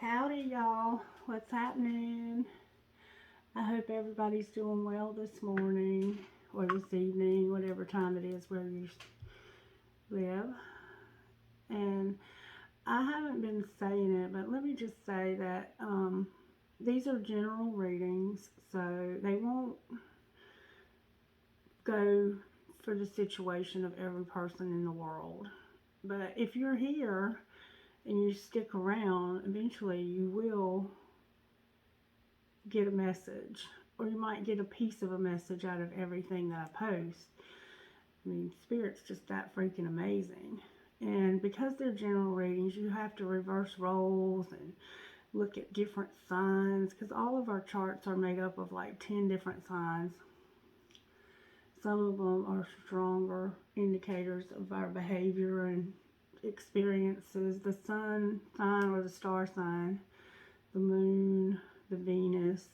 Howdy y'all, what's happening? I hope everybody's doing well this morning or this evening, whatever time it is where you live. And I haven't been saying it, but let me just say that these are general readings, so they won't go for the situation of every person in the world. But if you're here and you stick around, eventually you will get a message, or you might get a piece of a message out of everything that I post. I mean, Spirit's just that freaking amazing. And because they're general readings, you have to reverse roles and look at different signs, because all of our charts are made up of like 10 different signs. Some of them are stronger indicators of our behavior and experiences. The sun sign or the star sign, the moon, the Venus,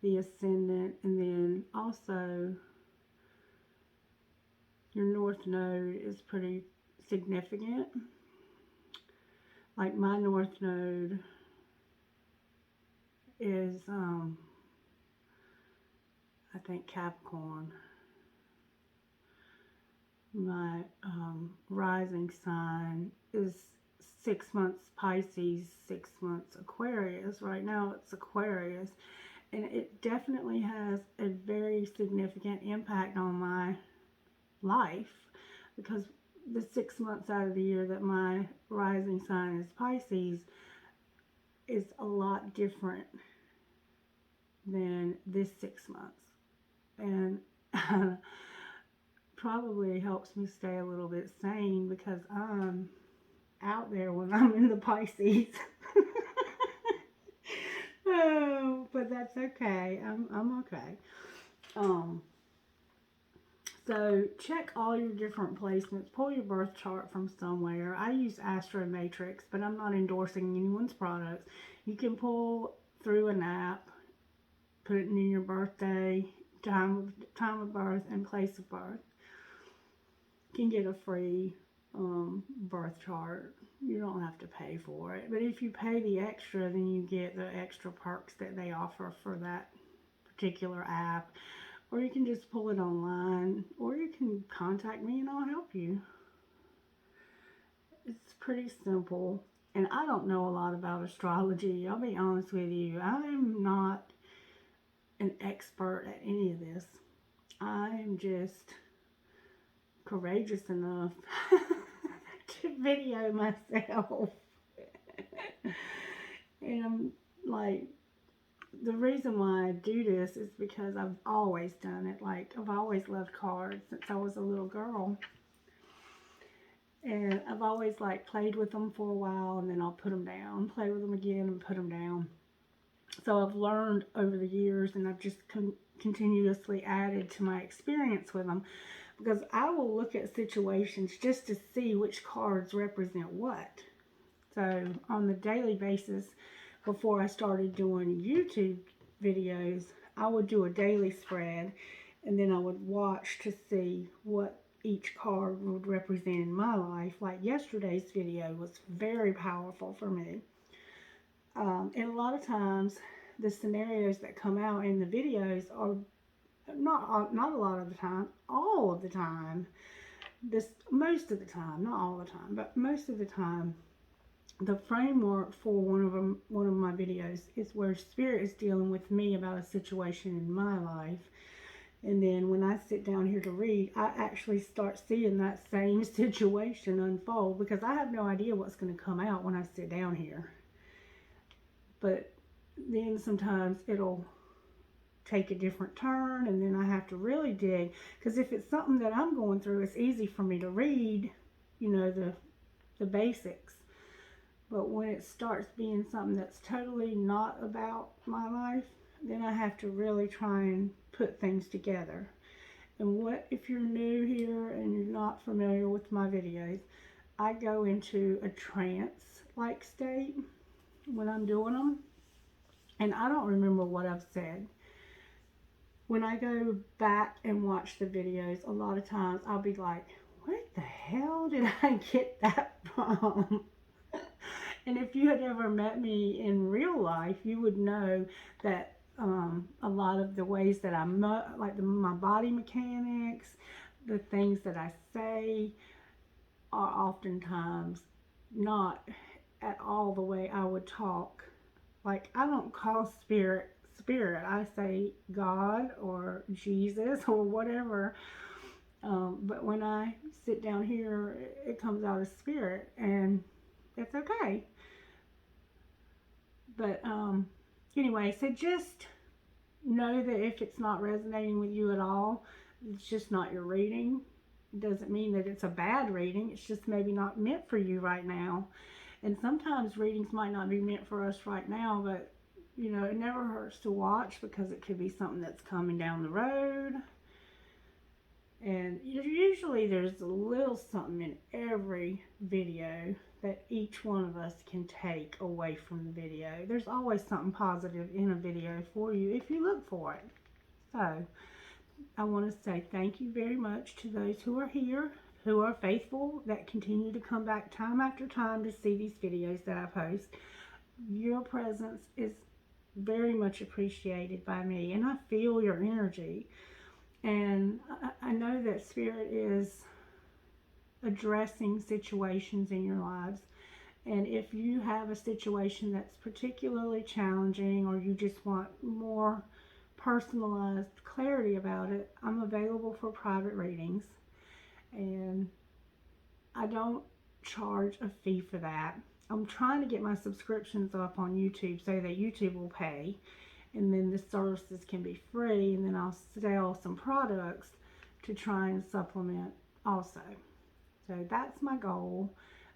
the ascendant, and then also your north node is pretty significant. Like my north node is I think Capricorn. My rising sign is 6 months Pisces, 6 months Aquarius. Right now it's Aquarius, and it definitely has a very significant impact on my life, because the 6 months out of the year that my rising sign is Pisces is a lot different than this 6 months, and probably helps me stay a little bit sane, because I'm out there when I'm in the Pisces. Oh, but that's okay. I'm okay. So check all your different placements. Pull your birth chart from somewhere. I use Astro Matrix, but I'm not endorsing anyone's products. You can pull through an app, put it in your birthday, time of birth, and place of birth. You can get a free birth chart. You don't have to pay for it, but if you pay the extra, then you get the extra perks that they offer for that particular app. Or you can just pull it online, or you can contact me and I'll help you. It's pretty simple, and I don't know a lot about astrology. I'll be honest with you. I'm not an expert at any of this. I'm just courageous enough to video myself. And like, the reason why I do this is because I've always done it. Like, I've always loved cards since I was a little girl. And I've always like played with them for a while, and then I'll put them down, play with them again and put them down. So I've learned over the years, and I've just continuously added to my experience with them, because I will look at situations just to see which cards represent what. So on the daily basis, before I started doing YouTube videos, I would do a daily spread, and then I would watch to see what each card would represent in my life. Like yesterday's video was very powerful for me. And a lot of times, the scenarios that come out in the videos are not a lot of the time, all of the time. Most of the time, not all the time, but most of the time, the framework for one of my videos is where Spirit is dealing with me about a situation in my life. And then when I sit down here to read, I actually start seeing that same situation unfold, because I have no idea what's going to come out when I sit down here. But then sometimes it'll take a different turn, and then I have to really dig, because if it's something that I'm going through, it's easy for me to read, you know, the basics. But when it starts being something that's totally not about my life, then I have to really try and put things together. And what if you're new here and you're not familiar with my videos, I go into a trance-like state when I'm doing them, and I don't remember what I've said. When I go back and watch the videos, a lot of times I'll be like, what the hell did I get that from? And if you had ever met me in real life, you would know that a lot of the ways that my body mechanics, the things that I say are oftentimes not at all the way I would talk. Like, I don't call spirit spirit. I say God or Jesus or whatever. But when I sit down here, it comes out as spirit, and it's okay. But anyway, so just know that if it's not resonating with you at all, it's just not your reading. It doesn't mean that it's a bad reading. It's just maybe not meant for you right now. And sometimes readings might not be meant for us right now, but you know, it never hurts to watch, because it could be something that's coming down the road. And usually there's a little something in every video that each one of us can take away from the video. There's always something positive in a video for you if you look for it. So I want to say thank you very much to those who are here, who are faithful, that continue to come back time after time to see these videos that I post. Your presence is very much appreciated by me, and I feel your energy. And I know that Spirit is addressing situations in your lives. And if you have a situation that's particularly challenging, or you just want more personalized clarity about it, I'm available for private readings. And I don't charge a fee for that. I'm trying to get my subscriptions up on YouTube so that YouTube will pay, and then the services can be free, and then I'll sell some products to try and supplement also. So that's my goal.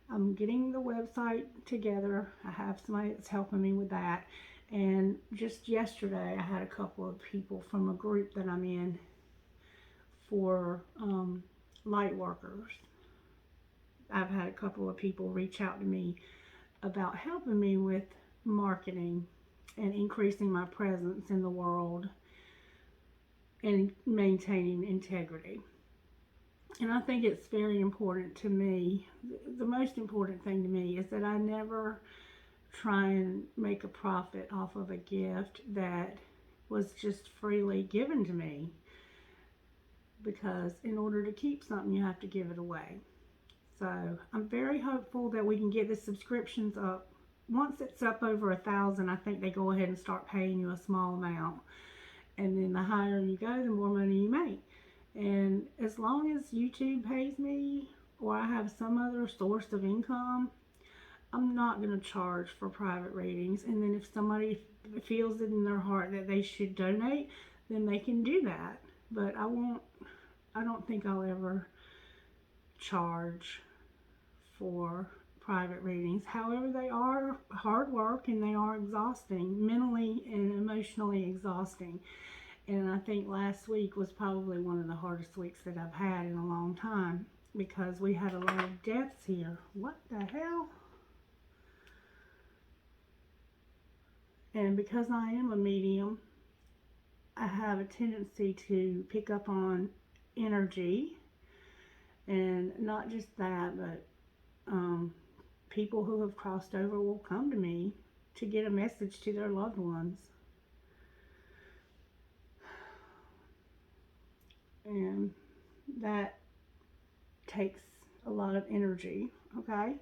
I'm getting the website together. I have somebody that's helping me with that. And just yesterday, I had a couple of people from a group that I'm in for light workers. I've had a couple of people reach out to me about helping me with marketing and increasing my presence in the world and maintaining integrity. And I think it's very important to me. The most important thing to me is that I never try and make a profit off of a gift that was just freely given to me, because in order to keep something, you have to give it away. So I'm very hopeful that we can get the subscriptions up. Once it's up over 1,000, I think they go ahead and start paying you a small amount. And then the higher you go, the more money you make. And as long as YouTube pays me, or I have some other source of income, I'm not going to charge for private readings. And then if somebody feels it in their heart that they should donate, then they can do that. But I don't think I'll ever charge for private readings. However, they are hard work, and they are exhausting, mentally and emotionally exhausting. And I think last week was probably one of the hardest weeks that I've had in a long time, because we had a lot of deaths here. What the hell? And because I am a medium, I have a tendency to pick up on energy. And not just that, but people who have crossed over will come to me to get a message to their loved ones. And that takes a lot of energy, okay?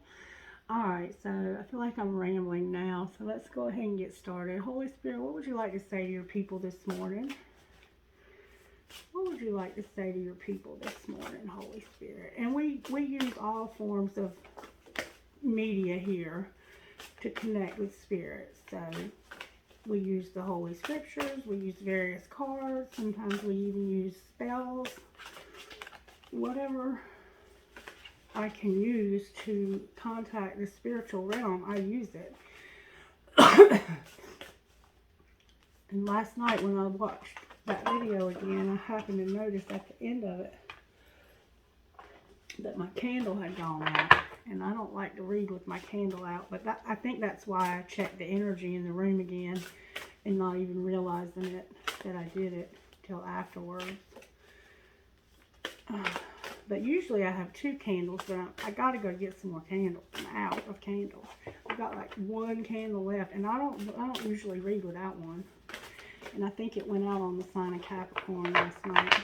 Alright, so I feel like I'm rambling now, so let's go ahead and get started. Holy Spirit, what would you like to say to your people this morning? What would you like to say to your people this morning, Holy Spirit? And we use all forms of media here to connect with Spirit. So we use the Holy Scriptures, we use various cards, sometimes we even use spells. Whatever I can use to contact the spiritual realm, I use it. And last night when I watched that video again, I happened to notice at the end of it that my candle had gone out. And I don't like to read with my candle out, but I think that's why I checked the energy in the room again, and not even realizing it, that I did it till afterwards. But usually I have 2 candles, but I got to go get some more candles. I'm out of candles. I've got like 1 candle left, and I don't usually read without one. And I think it went out on the sign of Capricorn last night.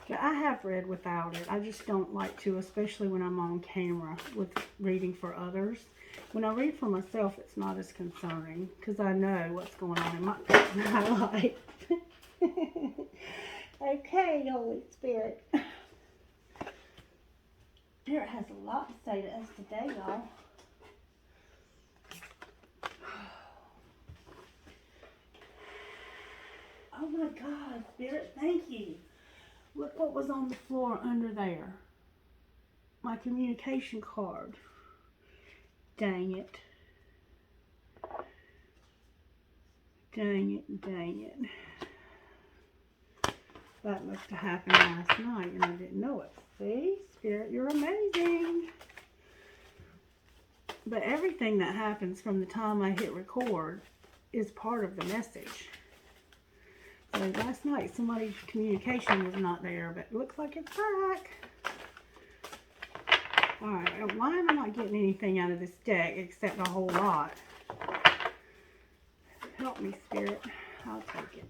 But I have read without it. I just don't like to, especially when I'm on camera with reading for others. When I read for myself, it's not as concerning because I know what's going on in my life. Okay, Holy Spirit. Spirit has a lot to say to us today, y'all. Oh my God, Spirit, thank you. Look what was on the floor under there. My communication card. Dang it. Dang it, dang it. That must have happened last night and I didn't know it. See? Spirit, you're amazing. But everything that happens from the time I hit record is part of the message. So last night somebody's communication was not there, but it looks like it's back. Alright, why am I not getting anything out of this deck except a whole lot? Help me, Spirit. I'll take it.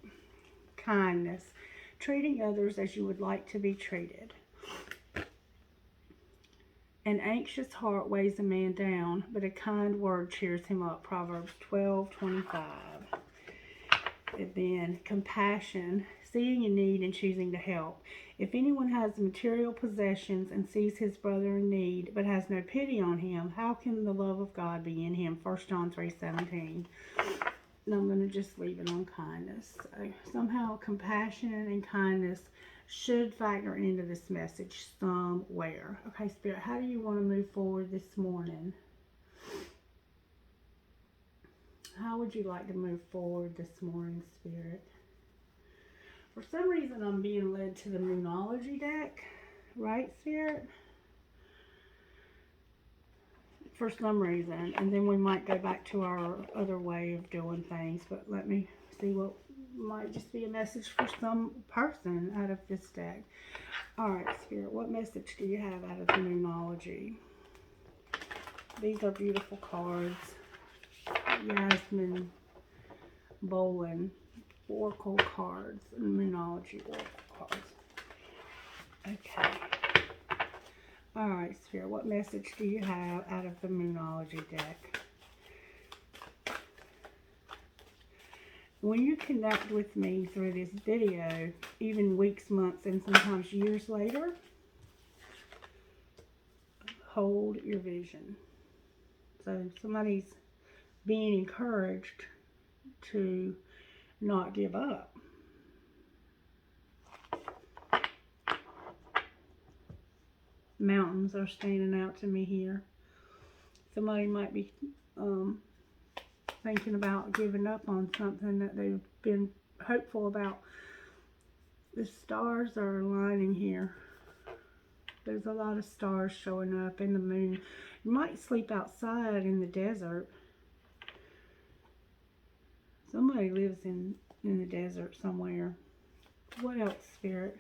Kindness. Treating others as you would like to be treated. An anxious heart weighs a man down, but a kind word cheers him up. Proverbs 12:25. And then compassion, seeing a need and choosing to help. If anyone has material possessions and sees his brother in need, but has no pity on him, how can the love of God be in him? 1 John 3:17. And I'm going to just leave it on kindness. So somehow compassion and kindness should factor into this message somewhere. Okay, Spirit, how do you want to move forward this morning? How would you like to move forward this morning, Spirit? For some reason, I'm being led to the Moonology deck. Right, Spirit? For some reason. And then we might go back to our other way of doing things. But let me see what might just be a message for some person out of this deck. Alright, Spirit, what message do you have out of the Moonology? These are beautiful cards. Yasmin Bolin Oracle cards and Moonology Oracle cards. Okay. Alright, Spirit, what message do you have out of the Moonology deck? When you connect with me through this video, even weeks, months, and sometimes years later, hold your vision. So somebody's being encouraged to not give up. Mountains are standing out to me here. Somebody might be thinking about giving up on something that they've been hopeful about. The stars are aligning here. There's a lot of stars showing up in the moon. You might sleep outside in the desert. Somebody lives in the desert somewhere. What else, Spirit?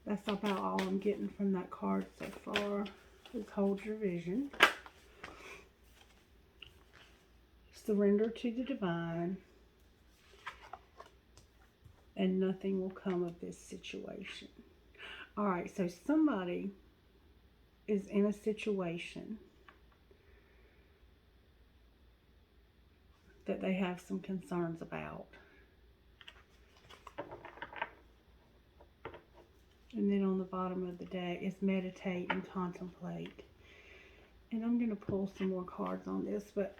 That's about all I'm getting from that card so far. Is hold your vision. Surrender to the divine. And nothing will come of this situation. Alright, so somebody is in a situation that they have some concerns about. And then on the bottom of the deck is meditate and contemplate. And I'm going to pull some more cards on this, but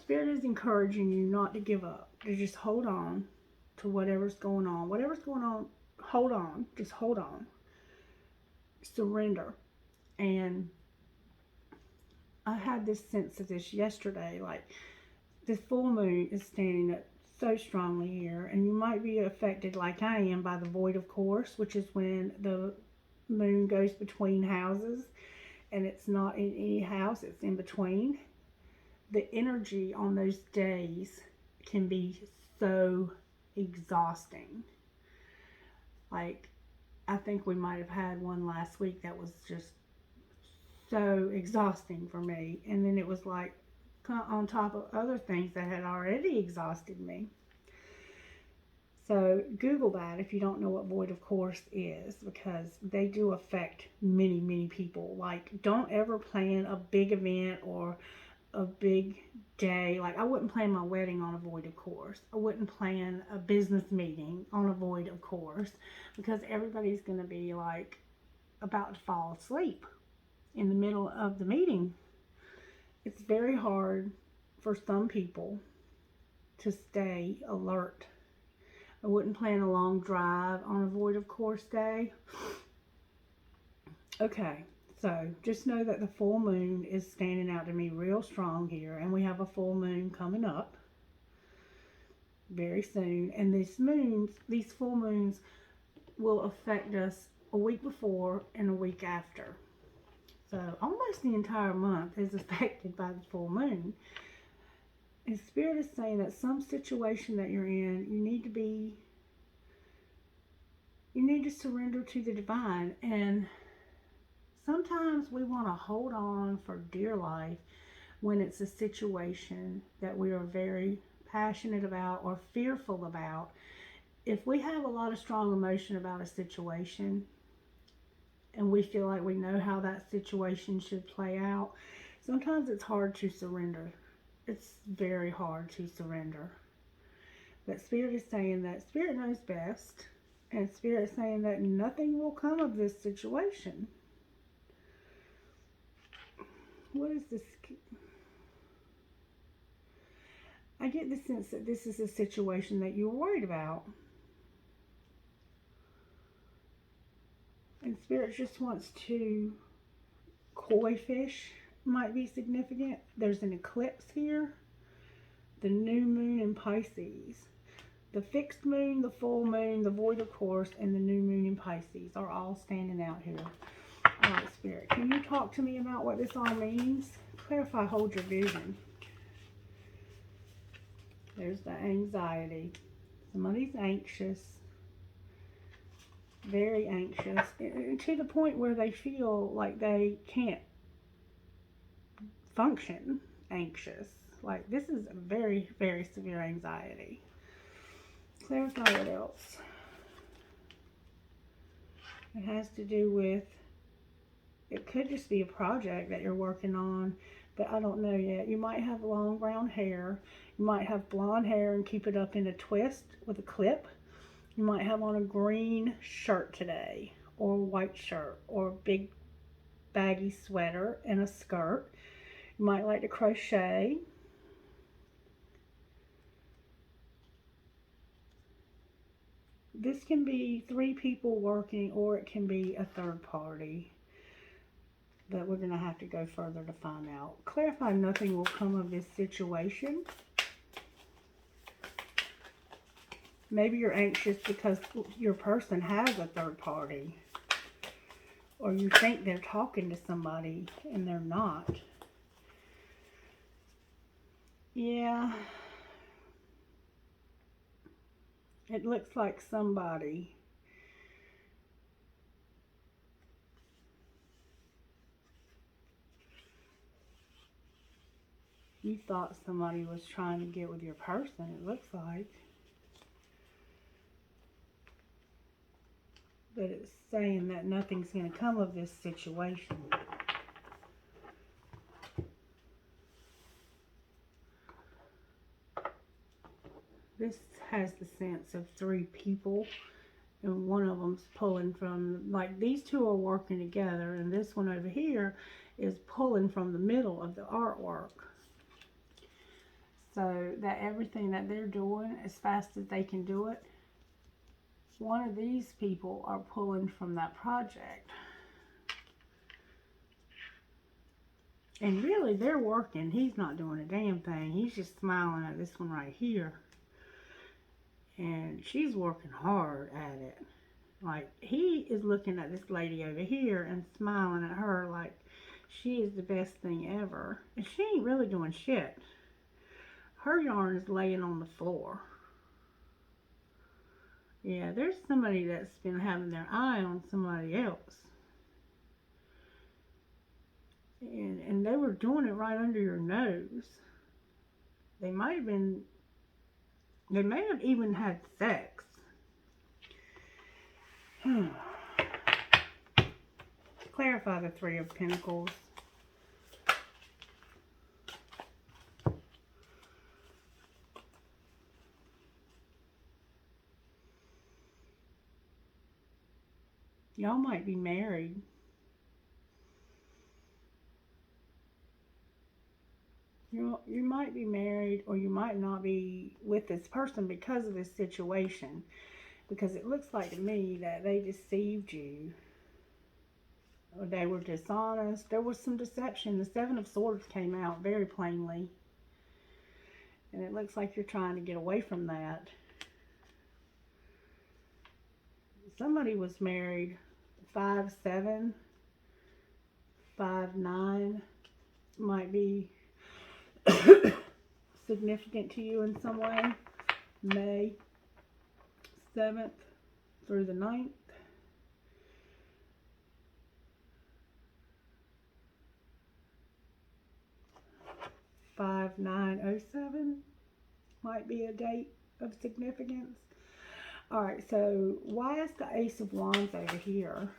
Spirit is encouraging you not to give up. To just hold on to whatever's going on. Whatever's going on, hold on. Just hold on. Surrender. And I had this sense of this yesterday. Like, this full moon is standing up so strongly here, and you might be affected like I am by the void of course, which is when the moon goes between houses and it's not in any house, it's in between. The energy on those days can be so exhausting. Like, I think we might have had one last week that was just so exhausting for me. And then it was like on top of other things that had already exhausted me. So Google that if you don't know what void of course is, because they do affect many, many people. Like, don't ever plan a big event or a big day. Like, I wouldn't plan my wedding on a void of course. I wouldn't plan a business meeting on a void of course, because everybody's going to be like about to fall asleep in the middle of the meeting. It's very hard for some people to stay alert. I wouldn't plan a long drive on a void of course day. Okay, so just know that the full moon is standing out to me real strong here, and we have a full moon coming up very soon. And these full moons will affect us a week before and a week after. So almost the entire month is affected by the full moon. And Spirit is saying that some situation that you're in, you need to surrender to the divine. And sometimes we want to hold on for dear life when it's a situation that we are very passionate about or fearful about. If we have a lot of strong emotion about a situation and we feel like we know how that situation should play out, sometimes it's hard to surrender. It's very hard to surrender. But Spirit is saying that Spirit knows best, and Spirit is saying that nothing will come of this situation. What is this? I get the sense that this is a situation that you're worried about. And Spirit just wants to, koi fish might be significant. There's an eclipse here. The new moon in Pisces. The fixed moon, the full moon, the void of course, and the new moon in Pisces are all standing out here. All right, Spirit, can you talk to me about what this all means? Clarify, hold your vision. There's the anxiety. Somebody's anxious. Very anxious. To the point where they feel like they can't function. Anxious. Like, this is very, very severe anxiety. Clarify what else. It has to do with, it could just be a project that you're working on, but I don't know yet. You might have long brown hair. You might have blonde hair and keep it up in a twist with a clip. You might have on a green shirt today, or a white shirt, or a big baggy sweater and a skirt. You might like to crochet. This can be 3 people working, or it can be a third party. But we're going to have to go further to find out. Clarify, nothing will come of this situation. Maybe you're anxious because your person has a third party. Or you think they're talking to somebody and they're not. Yeah. It looks like somebody. You thought somebody was trying to get with your person, it looks like. But it's saying that nothing's going to come of this situation. This has the sense of 3 people, and one of them's pulling from, like, these 2 are working together, and this one over here is pulling from the middle of the artwork. So that everything that they're doing, as fast as they can do it, one of these people are pulling from that project. And really, they're working. He's not doing a damn thing. He's just smiling at this one right here. And she's working hard at it. Like, he is looking at this lady over here and smiling at her like she is the best thing ever. And she ain't really doing shit. Her yarn is laying on the floor. Yeah, there's somebody that's been having their eye on somebody else. And they were doing it right under your nose. They might have been, they may have even had sex. Clarify the Three of Pentacles. Y'all might be married. You might be married, or you might not be with this person because of this situation. Because it looks like to me that they deceived you. Or they were dishonest. There was some deception. The Seven of Swords came out very plainly. And it looks like you're trying to get away from that. Somebody was married 5'7", 5'9", might be significant to you in some way. May 7th through the 9th. $5907 might be a date of significance. Alright, so why is the Ace of Wands over here?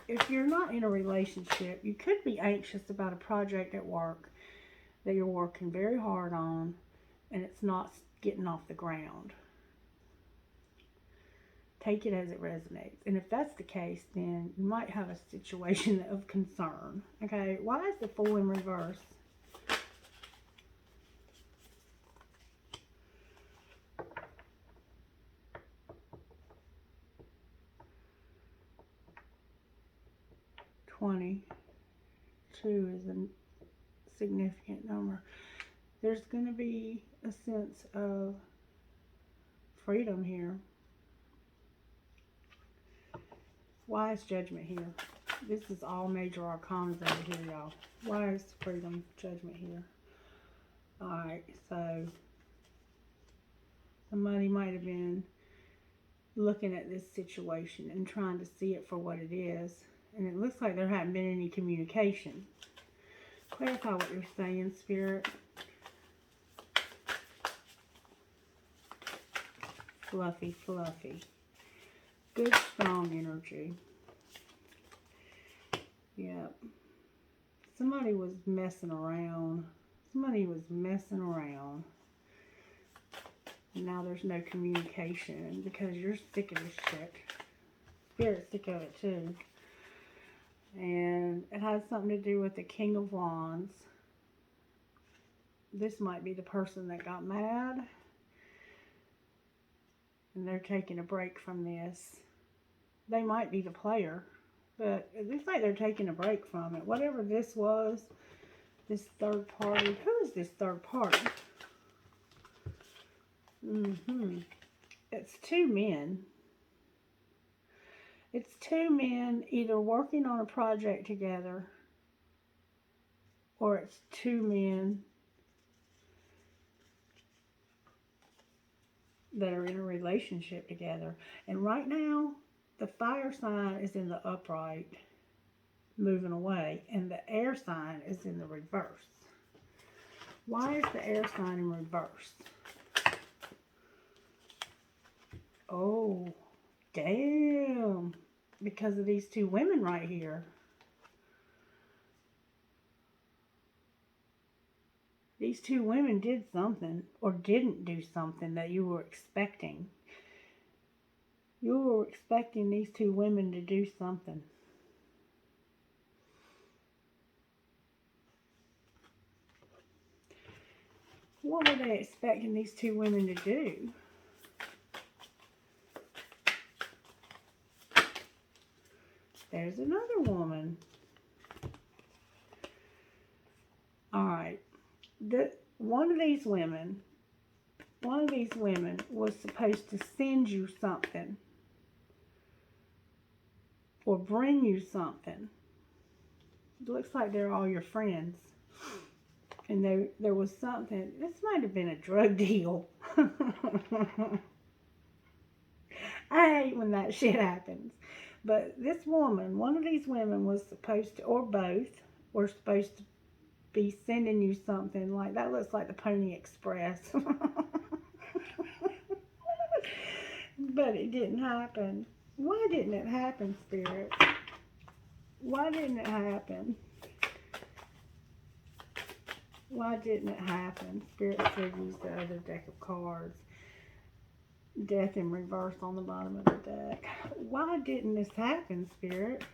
If you're not in a relationship, you could be anxious about a project at work that you're working very hard on and it's not getting off the ground. Take it as it resonates. And if that's the case, then you might have a situation of concern. Okay, why is the Fool in reverse? Two is a significant number. There's going to be a sense of freedom here. Why is Judgment here? This is all major arcana over here, y'all. Why is freedom, Judgment here? Alright, so somebody might have been looking at this situation and trying to see it for what it is. And it looks like there hadn't been any communication. Clarify what you're saying, Spirit. Fluffy, fluffy. Good, strong energy. Yep. Somebody was messing around. Somebody was messing around. And now there's no communication because you're sick of this shit. Spirit's sick of it too. And it has something to do with the King of Wands. This might be the person that got mad. And they're taking a break from this. They might be the player. But it looks like they're taking a break from it. Whatever this was, this third party. Who is this third party? It's two men. It's two men either working on a project together, or it's two men that are in a relationship together. And right now, the fire sign is in the upright, moving away, and the air sign is in the reverse. Why is the air sign in reverse? Oh, damn. Because of these two women right here. These two women did something or didn't do something that you were expecting. You were expecting these two women to do something. What were they expecting these two women to do? There's another woman. Alright. One of these women was supposed to send you something. Or bring you something. It looks like they're all your friends. And there was something, this might have been a drug deal. I hate when that shit happens. But this woman, one of these women was supposed to, or both, were supposed to be sending you something like, that looks like the Pony Express. But it didn't happen. Why didn't it happen, Spirit? Why didn't it happen? Why didn't it happen? Spirit said use the other deck of cards. Death in reverse on the bottom of the deck. Why didn't this happen, Spirit?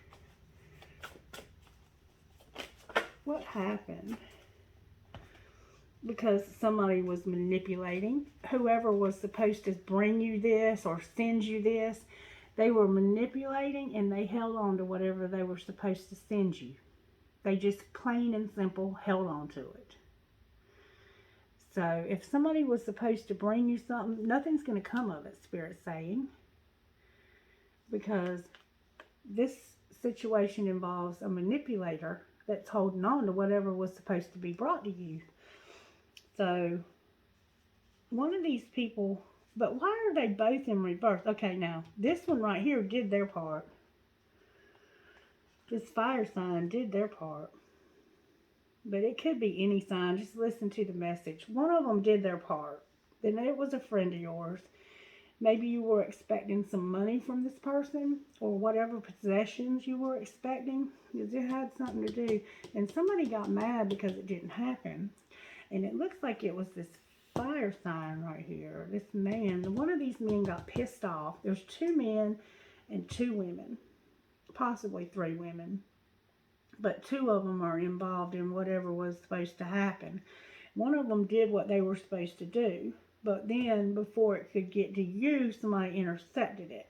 What happened? Because somebody was manipulating. Whoever was supposed to bring you this or send you this, they were manipulating and they held on to whatever they were supposed to send you. They just plain and simple held on to it. So if somebody was supposed to bring you something, nothing's going to come of it, Spirit's saying. Because this situation involves a manipulator that's holding on to whatever was supposed to be brought to you. So one of these people, but why are they both in reverse? Okay, now this one right here did their part. This fire sign did their part. But it could be any sign. Just listen to the message. One of them did their part. Then it was a friend of yours. Maybe you were expecting some money from this person or whatever possessions you were expecting. Because it had something to do. And somebody got mad because it didn't happen. And it looks like it was this fire sign right here. This man. One of these men got pissed off. There's 2 men and 2 women. Possibly 3 women. But 2 of them are involved in whatever was supposed to happen. One of them did what they were supposed to do. But then, before it could get to you, somebody intercepted it.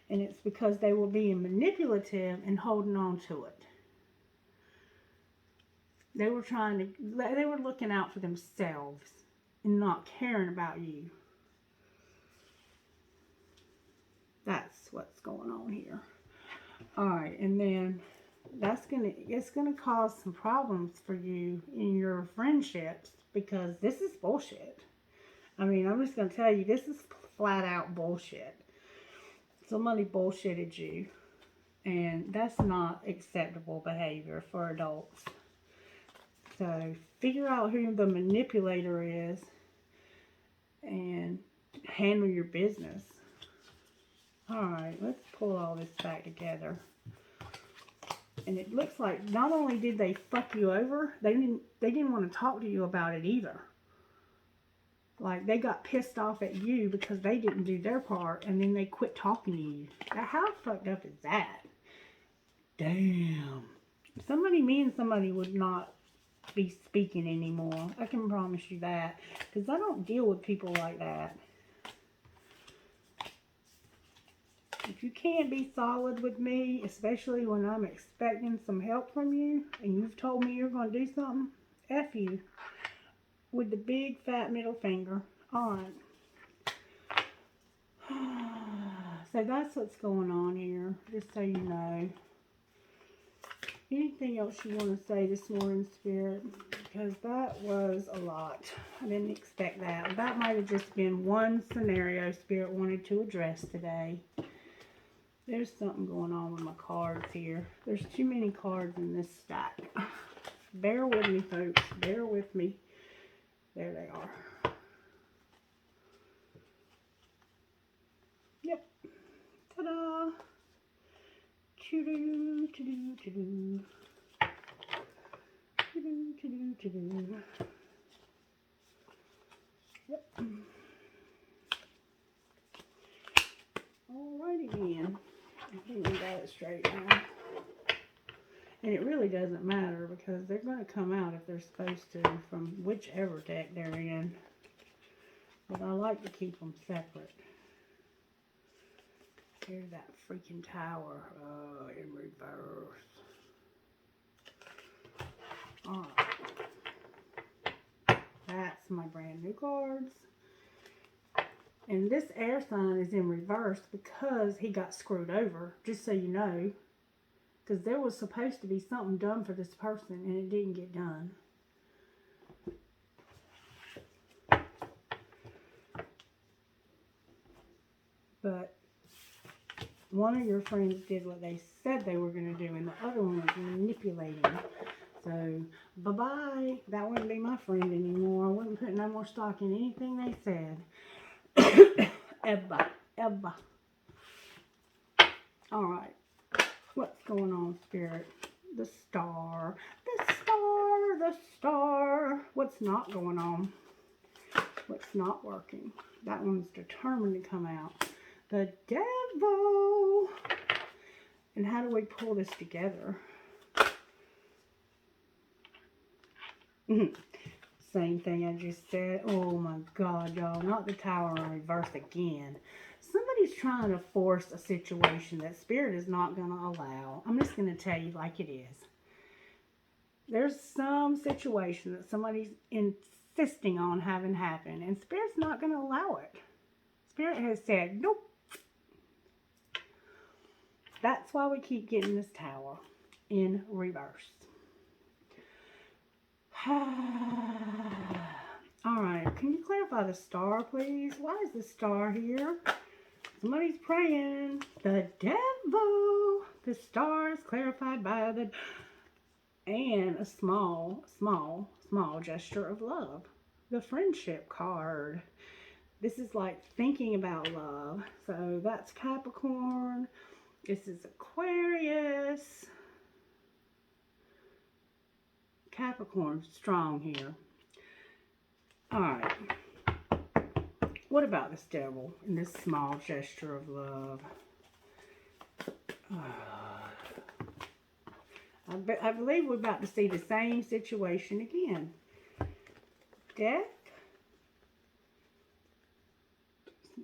And it's because they were being manipulative and holding on to it. They were looking out for themselves and not caring about you. That's what's going on here. Alright, and then it's gonna cause some problems for you in your friendships because this is bullshit. I mean, I'm just gonna tell you, this is flat out bullshit. Somebody bullshitted you, and that's not acceptable behavior for adults. So figure out who the manipulator is and handle your business. Alright, let's pull all this back together. And it looks like not only did they fuck you over, they didn't want to talk to you about it either. Like, they got pissed off at you because they didn't do their part, and then they quit talking to you. Now, how fucked up is that? Damn. Me and somebody would not be speaking anymore. I can promise you that. Because I don't deal with people like that. If you can't be solid with me, especially when I'm expecting some help from you, and you've told me you're going to do something, F you. With the big fat middle finger on. So that's what's going on here, just so you know. Anything else you want to say this morning, Spirit? Because that was a lot. I didn't expect that. That might have just been one scenario Spirit wanted to address today. There's something going on with my cards here. There's too many cards in this stack. Bear with me, folks. Bear with me. There they are. Yep. Ta-da! Choo-doo, choo-doo, choo-doo. Choo-doo, choo-doo, choo-doo. Yep. Alrighty then. I think we got it straight now. And it really doesn't matter because they're going to come out if they're supposed to from whichever deck they're in. But I like to keep them separate. Here's that freaking tower. Oh, in reverse. Alright. That's my brand new cards. And this air sign is in reverse because he got screwed over, just so you know. Because there was supposed to be something done for this person and it didn't get done. but one of your friends did what they said they were going to do, and the other one was manipulating. So, bye-bye. That wouldn't be my friend anymore. I wouldn't put no more stock in anything they said. Ever. Ever. Alright. What's going on, Spirit? The star. The star. The star. What's not going on? What's not working? That one's determined to come out. The devil. And how do we pull this together? Same thing I just said. Oh my God, y'all. Not the Tower in reverse again. Somebody's trying to force a situation that Spirit is not going to allow. I'm just going to tell you like it is. There's some situation that somebody's insisting on having happen, and Spirit's not going to allow it. Spirit has said, nope. That's why we keep getting this Tower in reverse. Alright, can you clarify the star, please? Why is the star here? Somebody's praying. The devil. The star is clarified by the... And a small gesture of love. The friendship card. This is like thinking about love. So that's Capricorn. This is Aquarius. Capricorn strong here. Alright. What about this devil and this small gesture of love? I believe we're about to see the same situation again. Death.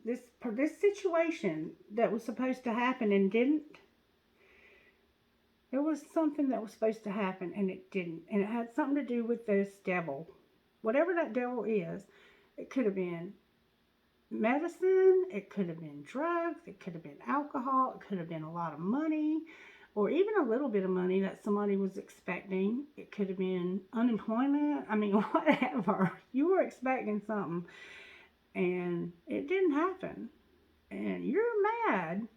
This situation that was supposed to happen and didn't. There was something that was supposed to happen and it didn't. And it had something to do with this devil. Whatever that devil is, it could have been medicine, it could have been drugs, it could have been alcohol, it could have been a lot of money, or even a little bit of money that somebody was expecting. It could have been unemployment. I mean, whatever. You were expecting something and it didn't happen. And you're mad.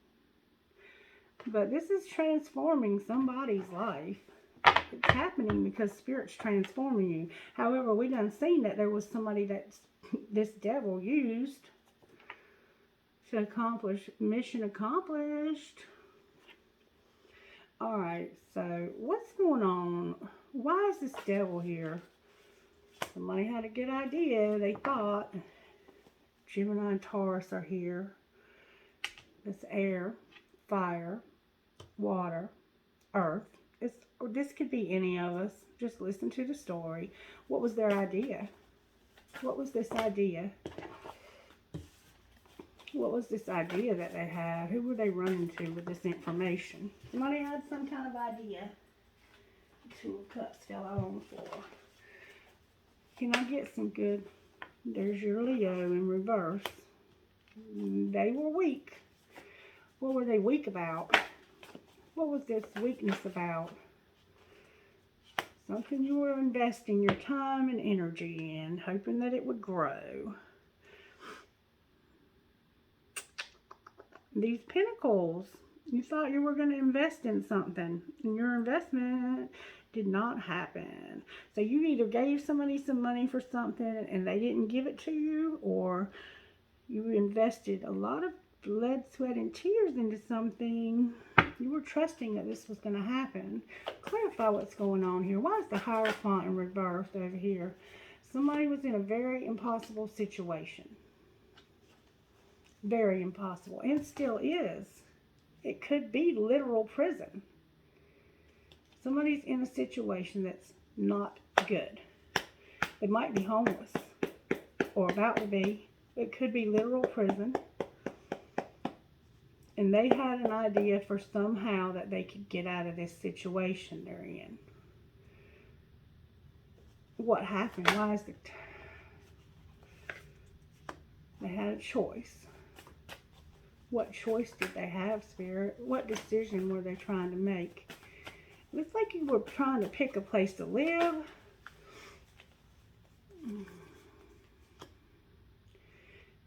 But this is transforming somebody's life. It's happening because Spirit's transforming you. However, we done seen that there was somebody that this devil used to accomplish, mission accomplished. Alright, so what's going on? Why is this devil here? Somebody had a good idea, they thought. Gemini and Taurus are here. This air, fire, water, earth. This could be any of us. Just listen to the story. What was their idea? What was this idea? What was this idea that they had? Who were they running to with this information? Somebody had some kind of idea. Two of Cups fell out on the floor. Can I get some good? There's your Leo in reverse. They were weak. What were they weak about? What was this weakness about? Something you were investing your time and energy in, hoping that it would grow. These Pentacles, you thought you were going to invest in something, and your investment did not happen. So you either gave somebody some money for something and they didn't give it to you, or you invested a lot of blood, sweat, and tears into something. You were trusting that this was going to happen. Clarify what's going on here. Why is the Hierophant in reverse over here? Somebody was in a very impossible situation. Very impossible. And still is. It could be literal prison. Somebody's in a situation that's not good. They might be homeless. Or about to be. It could be literal prison. And they had an idea for somehow that they could get out of this situation they're in. What happened? Why is it? They had a choice. What choice did they have, Spirit? What decision were they trying to make? It looks like you were trying to pick a place to live.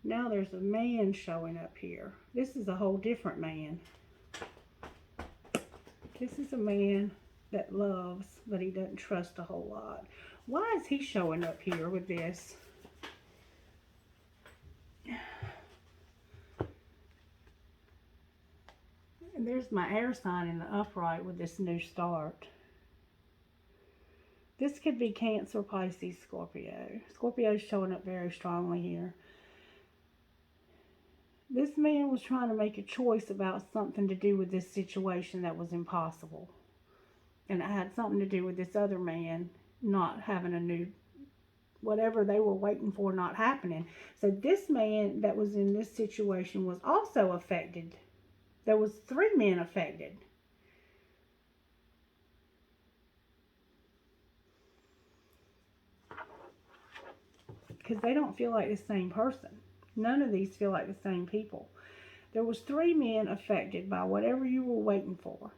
Now there's a man showing up here. This is a whole different man. This is a man that loves, but he doesn't trust a whole lot. Why is he showing up here with this? And there's my air sign in the upright with this new start. This could be Cancer, Pisces, Scorpio. Scorpio's showing up very strongly here. This man was trying to make a choice about something to do with this situation that was impossible. And it had something to do with this other man not having a new, whatever they were waiting for not happening. So this man that was in this situation was also affected. There was 3 men affected. Because they don't feel like the same person. None of these feel like the same people. There was 3 men affected by whatever you were waiting for.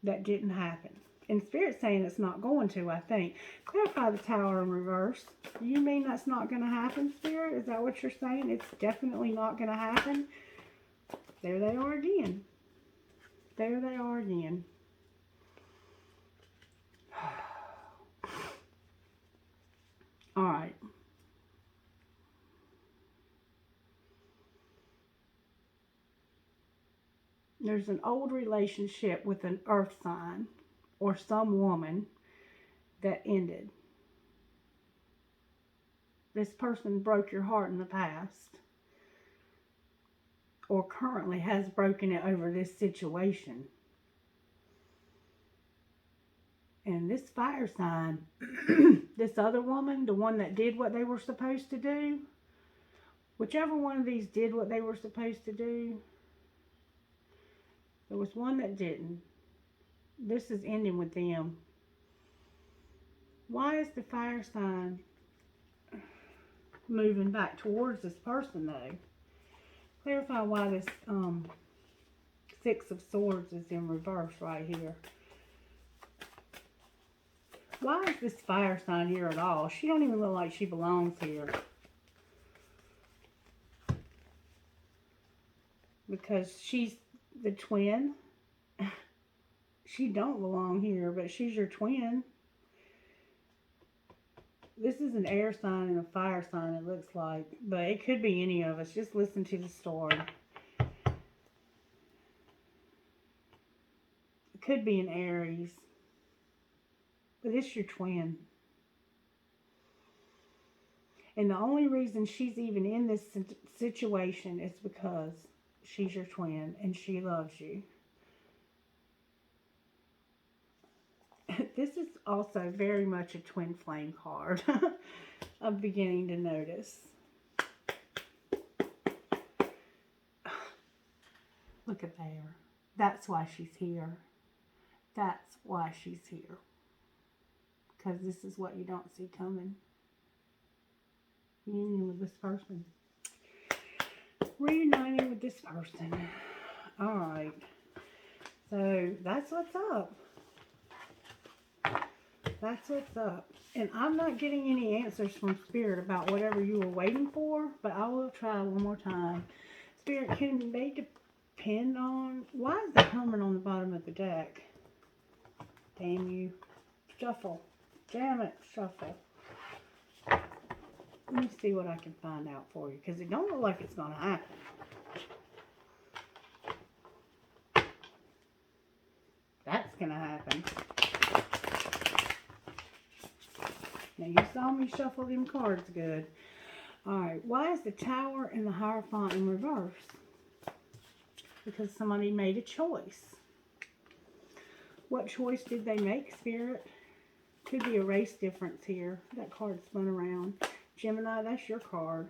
That didn't happen. And Spirit's saying it's not going to, I think. Clarify the Tower in reverse. Do you mean that's not going to happen, Spirit? Is that what you're saying? It's definitely not going to happen? There they are again. There they are again. All right. There's an old relationship with an earth sign or some woman that ended. This person broke your heart in the past or currently has broken it over this situation. And this fire sign, this other woman, the one that did what they were supposed to do, whichever one of these did what they were supposed to do, there was one that didn't. This is ending with them. Why is the fire sign moving back towards this person, though? Clarify why this 6 of Swords is in reverse right here. Why is this fire sign here at all? She don't even look like she belongs here. Because she's the twin. She don't belong here, but she's your twin. This is an air sign and a fire sign, it looks like. But it could be any of us. Just listen to the story. It could be an Aries. But it's your twin. And the only reason she's even in this situation is because she's your twin and she loves you. This is also very much a twin flame card. I'm beginning to notice. Look at there. That's why she's here. That's why she's here. Because this is what you don't see coming. Union with this person. Reuniting with this person. Alright. So, that's what's up. That's what's up. And I'm not getting any answers from Spirit about whatever you were waiting for, but I will try one more time. Spirit, can they depend on... Why is the Hermit on the bottom of the deck? Damn you. Shuffle. Damn it, shuffle. Let me see what I can find out for you, because it don't look like it's going to happen. That's going to happen. Now, you saw me shuffle them cards good. Alright, why is the Tower and the Hierophant in reverse? Because somebody made a choice. What choice did they make, Spirit? Could be a race difference here. That card spun around. Gemini, that's your card.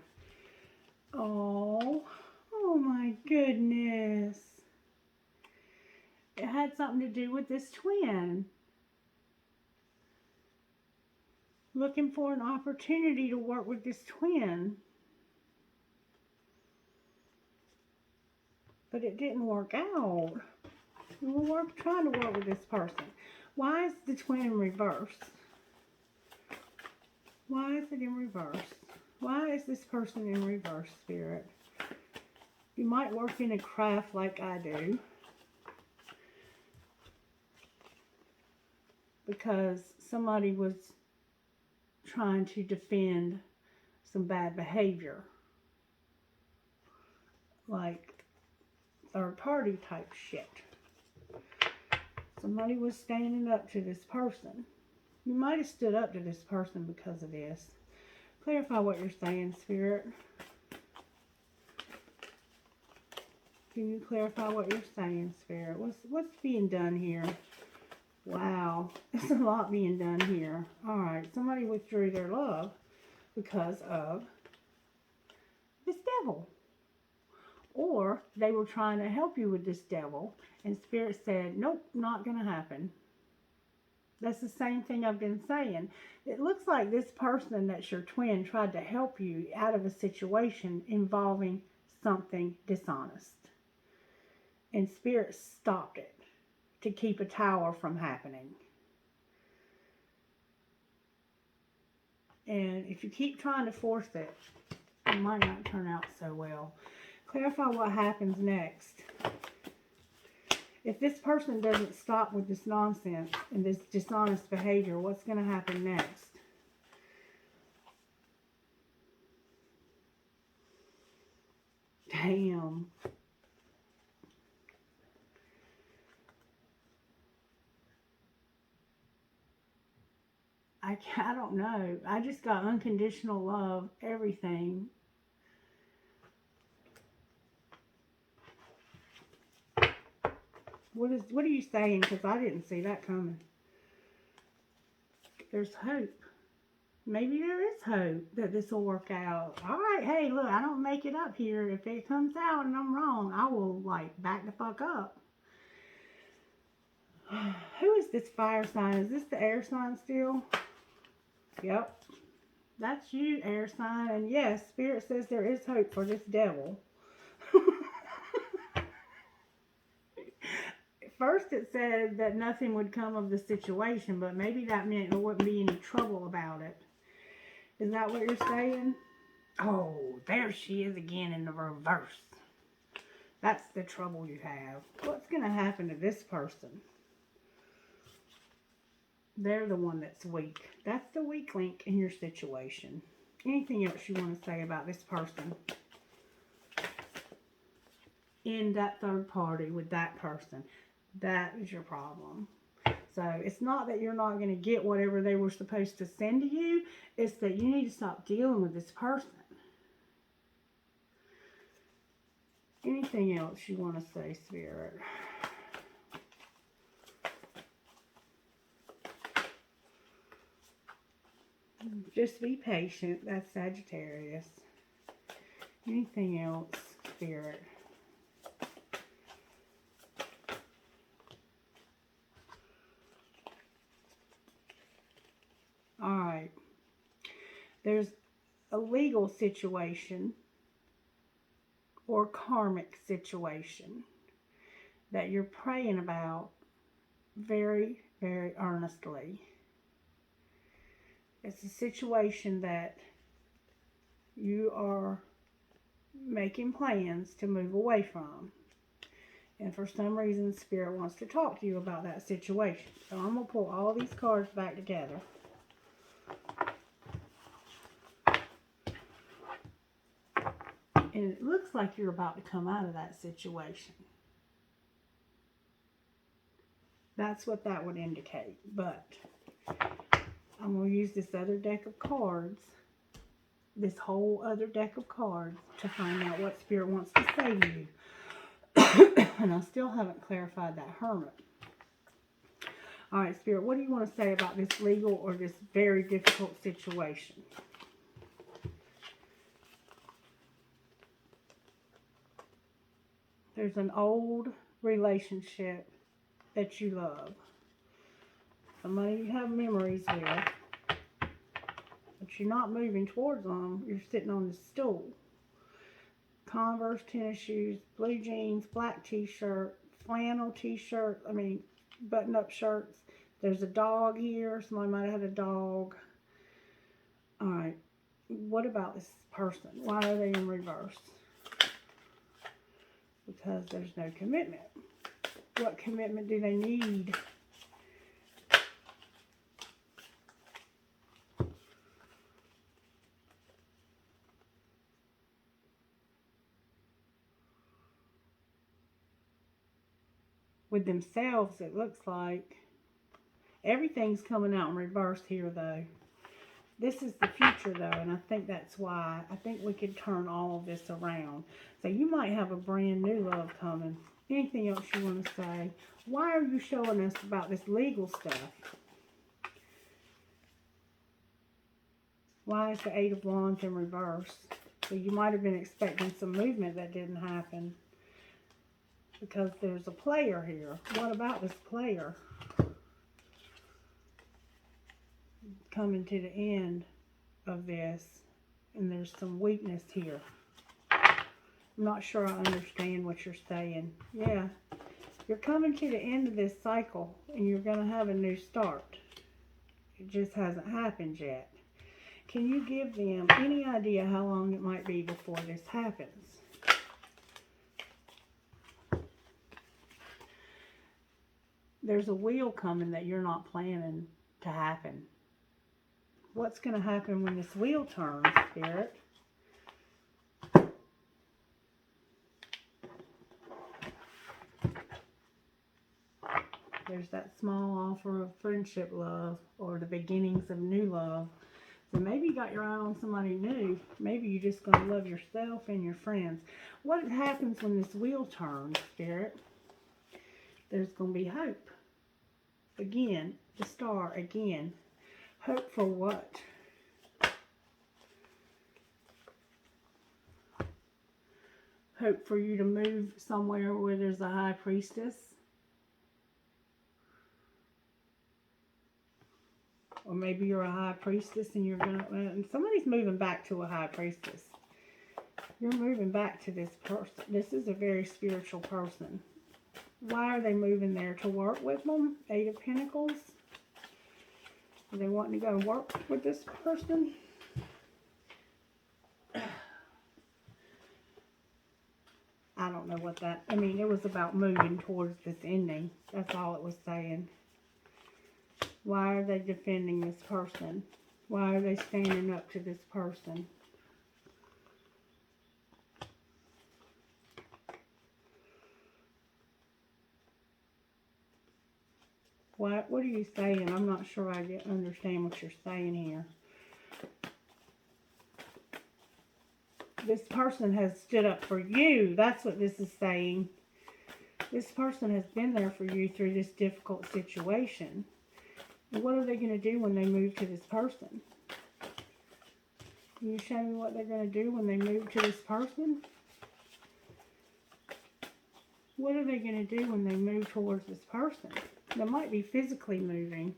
Oh my goodness. It had something to do with this twin. Looking for an opportunity to work with this twin. But it didn't work out. We were trying to work with this person. Why is the twin in reverse? Why is it in reverse? Why is this person in reverse, Spirit? You might work in a craft like I do, because somebody was trying to defend some bad behavior, like third party type shit. Somebody was standing up to this person. You might have stood up to this person because of this. Clarify what you're saying, Spirit. Can you clarify what you're saying, Spirit? What's being done here? Wow, there's a lot being done here. Alright, somebody withdrew their love because of this devil. Or they were trying to help you with this devil, and Spirit said, nope, not going to happen. That's the same thing I've been saying. It looks like this person that's your twin tried to help you out of a situation involving something dishonest. And Spirit stopped it to keep a tower from happening. And if you keep trying to force it, it might not turn out so well. Clarify what happens next. If this person doesn't stop with this nonsense and this dishonest behavior, what's going to happen next? Damn. I don't know. I just got unconditional love, everything. What are you saying? Because I didn't see that coming. There's hope. Maybe there is hope that this will work out. All right, hey, look, I don't make it up here. If it comes out and I'm wrong, I will, like, back the fuck up. Who is this fire sign? Is this the air sign still? Yep. That's you, air sign. And yes, Spirit says there is hope for this devil. First it said that nothing would come of the situation, but maybe that meant there wouldn't be any trouble about it. Is that what you're saying? Oh, there she is again in the reverse. That's the trouble you have. What's going to happen to this person? They're the one that's weak. That's the weak link in your situation. Anything else you want to say about this person? In that third party with that person. That is your problem. So it's not that you're not going to get whatever they were supposed to send to you. It's that you need to stop dealing with this person. Anything else you want to say, Spirit? Just be patient. That's Sagittarius. Anything else, Spirit? Alright. There's a legal situation or karmic situation that you're praying about very, very earnestly. It's a situation that you are making plans to move away from. And for some reason, Spirit wants to talk to you about that situation. So I'm going to pull all these cards back together. And it looks like you're about to come out of that situation. That's what that would indicate. But I'm going to use this other deck of cards, this whole other deck of cards, to find out what Spirit wants to say to you. And I still haven't clarified that Hermit. Alright, Spirit, what do you want to say about this legal or this very difficult situation? There's an old relationship that you love. Somebody you have memories with. But you're not moving towards them. You're sitting on the stool. Converse tennis shoes, blue jeans, black t-shirt, flannel t-shirt, button-up shirts. There's a dog here. Somebody might have had a dog. Alright. What about this person? Why are they in reverse? Because there's no commitment. What commitment do they need? With themselves, it looks like. Everything's coming out in reverse here, though. This is the future, though, and I think that's why. I think we could turn all of this around. So you might have a brand new love coming. Anything else you want to say? Why are you showing us about this legal stuff? Why is the Eight of Wands in reverse? So you might have been expecting some movement that didn't happen. Because there's a player here. What about this player? Coming to the end of this, and there's some weakness here. I'm not sure I understand what you're saying. Yeah, you're coming to the end of this cycle, and you're going to have a new start. It just hasn't happened yet. Can you give them any idea how long it might be before this happens? There's a wheel coming that you're not planning to happen. What's going to happen when this wheel turns, Spirit? There's that small offer of friendship love, or the beginnings of new love. So maybe you got your eye on somebody new. Maybe you're just going to love yourself and your friends. What happens when this wheel turns, Spirit? There's going to be hope. Again, the star again. Hope for what? Hope for you to move somewhere where there's a high priestess. Or maybe you're a high priestess and you're going to... And somebody's moving back to a high priestess. You're moving back to this person. This is a very spiritual person. Why are they moving there? To work with them? Eight of Pentacles. Are they wanting to go work with this person? I don't know what that... I mean, it was about moving towards this ending. That's all it was saying. Why are they defending this person? Why are they standing up to this person? What are you saying? I'm not sure I understand what you're saying here. This person has stood up for you. That's what this is saying. This person has been there for you through this difficult situation. And what are they going to do when they move to this person? Can you show me what they're going to do when they move to this person? What are they going to do when they move towards this person? They might be physically moving.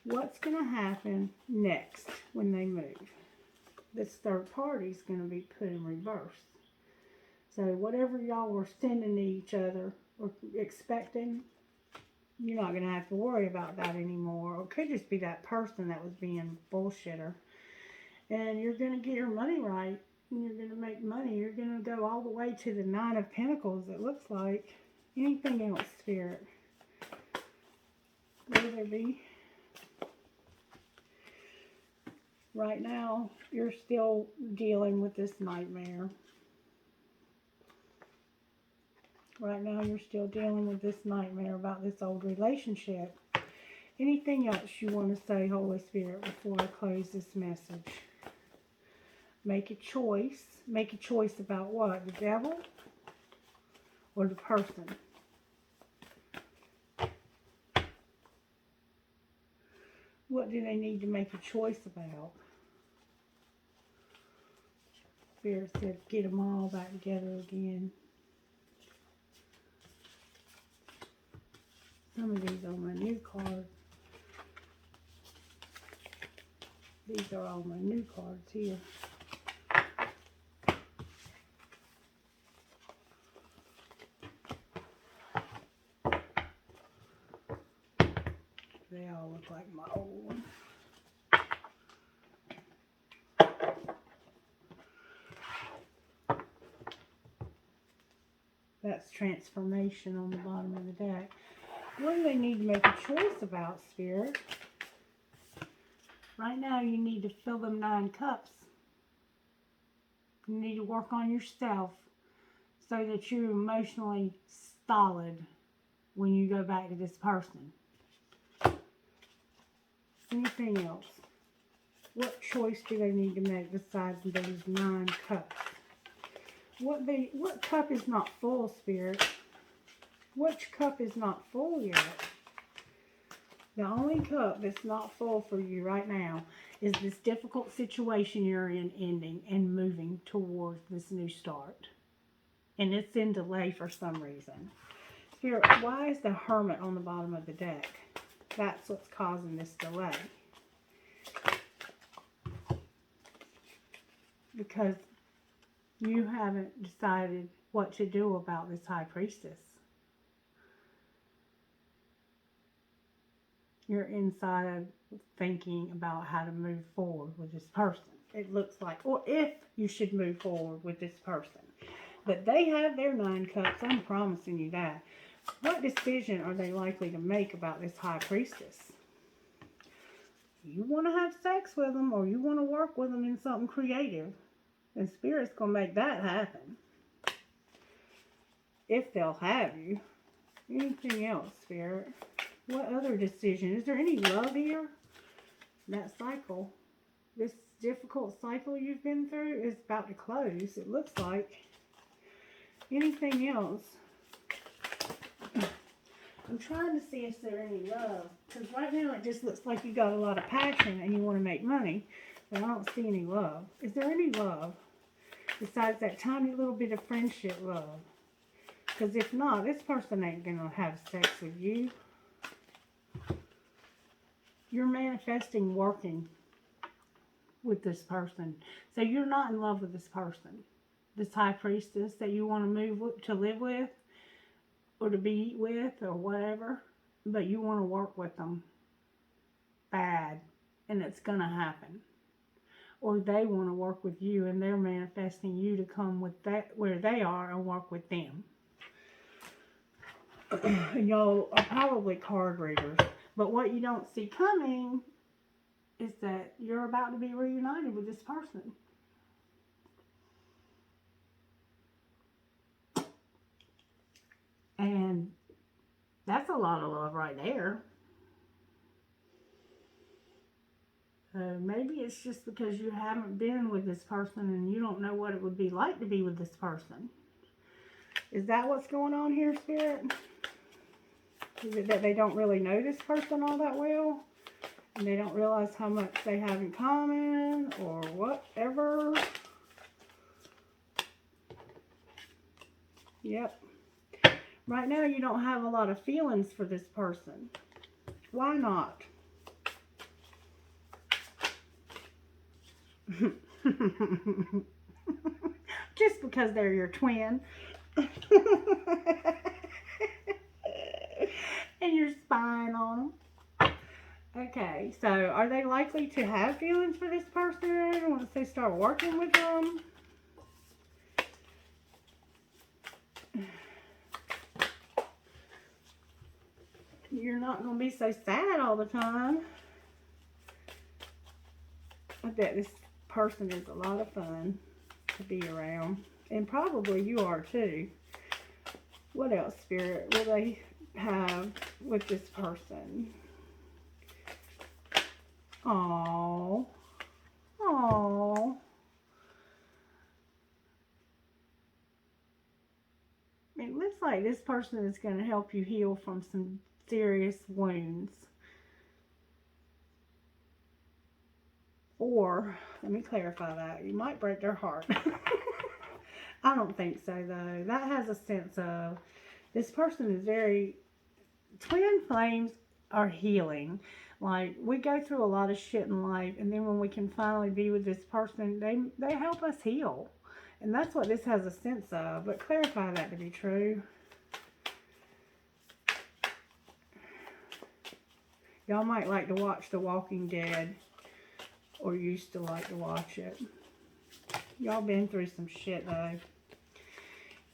What's going to happen next when they move? This third party is going to be put in reverse. So whatever y'all were sending to each other or expecting, you're not going to have to worry about that anymore. Or it could just be that person that was being bullshitter. And you're going to get your money right. And you're going to make money. You're going to go all the way to the Nine of Pentacles, it looks like. Anything else, Spirit? Will there be? Right now, you're still dealing with this nightmare. Right now, you're still dealing with this nightmare about this old relationship. Anything else you want to say, Holy Spirit, before I close this message? Make a choice. Make a choice about what? The devil or the person? What do they need to make a choice about? Spirit said, get them all back together again. Some of these are my new cards. These are all my new cards here. They all look like my old one. That's transformation on the bottom of the deck. What do they need to make a choice about, Spirit? Right now, you need to fill them 9 cups. You need to work on yourself so that you're emotionally solid when you go back to this person. Anything else? What choice do they need to make besides those 9 cups? What cup is not full, Spirit? Which cup is not full yet? The only cup that's not full for you right now is this difficult situation you're in ending and moving towards this new start. And it's in delay for some reason. Spirit, why is the Hermit on the bottom of the deck? That's what's causing this delay. Because you haven't decided what to do about this High Priestess. You're inside thinking about how to move forward with this person. It looks like, or if you should move forward with this person. But they have their 9 cups, I'm promising you that. What decision are they likely to make about this High Priestess? You want to have sex with them, or you want to work with them in something creative. And Spirit's going to make that happen. If they'll have you. Anything else, Spirit? What other decision? Is there any love here? That cycle, this difficult cycle you've been through is about to close, it looks like. Anything else? I'm trying to see if there's any love. Because right now it just looks like you got a lot of passion and you want to make money. But I don't see any love. Is there any love? Besides that tiny little bit of friendship love. Because if not, this person ain't going to have sex with you. You're manifesting working with this person. So you're not in love with this person. This High Priestess that you want to move to live with. Or to be with or whatever. But you want to work with them. Bad. And it's going to happen. Or they want to work with you and they're manifesting you to come with that where they are and work with them. And y'all are probably card readers. But what you don't see coming is that you're about to be reunited with this person. And that's a lot of love right there. Maybe it's just because you haven't been with this person and you don't know what it would be like to be with this person. Is that what's going on here, Spirit? Is it that they don't really know this person all that well? And they don't realize how much they have in common or whatever? Yep. Right now you don't have a lot of feelings for this person. Why not? Just because they're your twin. And you're spying on them. Okay, so are they likely to have feelings for this person once they start working with them? You're not going to be so sad all the time. I bet this person is a lot of fun to be around. And probably you are too. What else, Spirit, will they have with this person? Aww. Aww. It looks like this person is going to help you heal from some serious wounds. Or, let me clarify that, you might break their heart. I don't think so, though. That has a sense of, this person is very, twin flames are healing. Like, we go through a lot of shit in life, and then when we can finally be with this person, they help us heal. And that's what this has a sense of. But clarify that to be true. Y'all might like to watch The Walking Dead. Or used to like to watch it. Y'all been through some shit, though.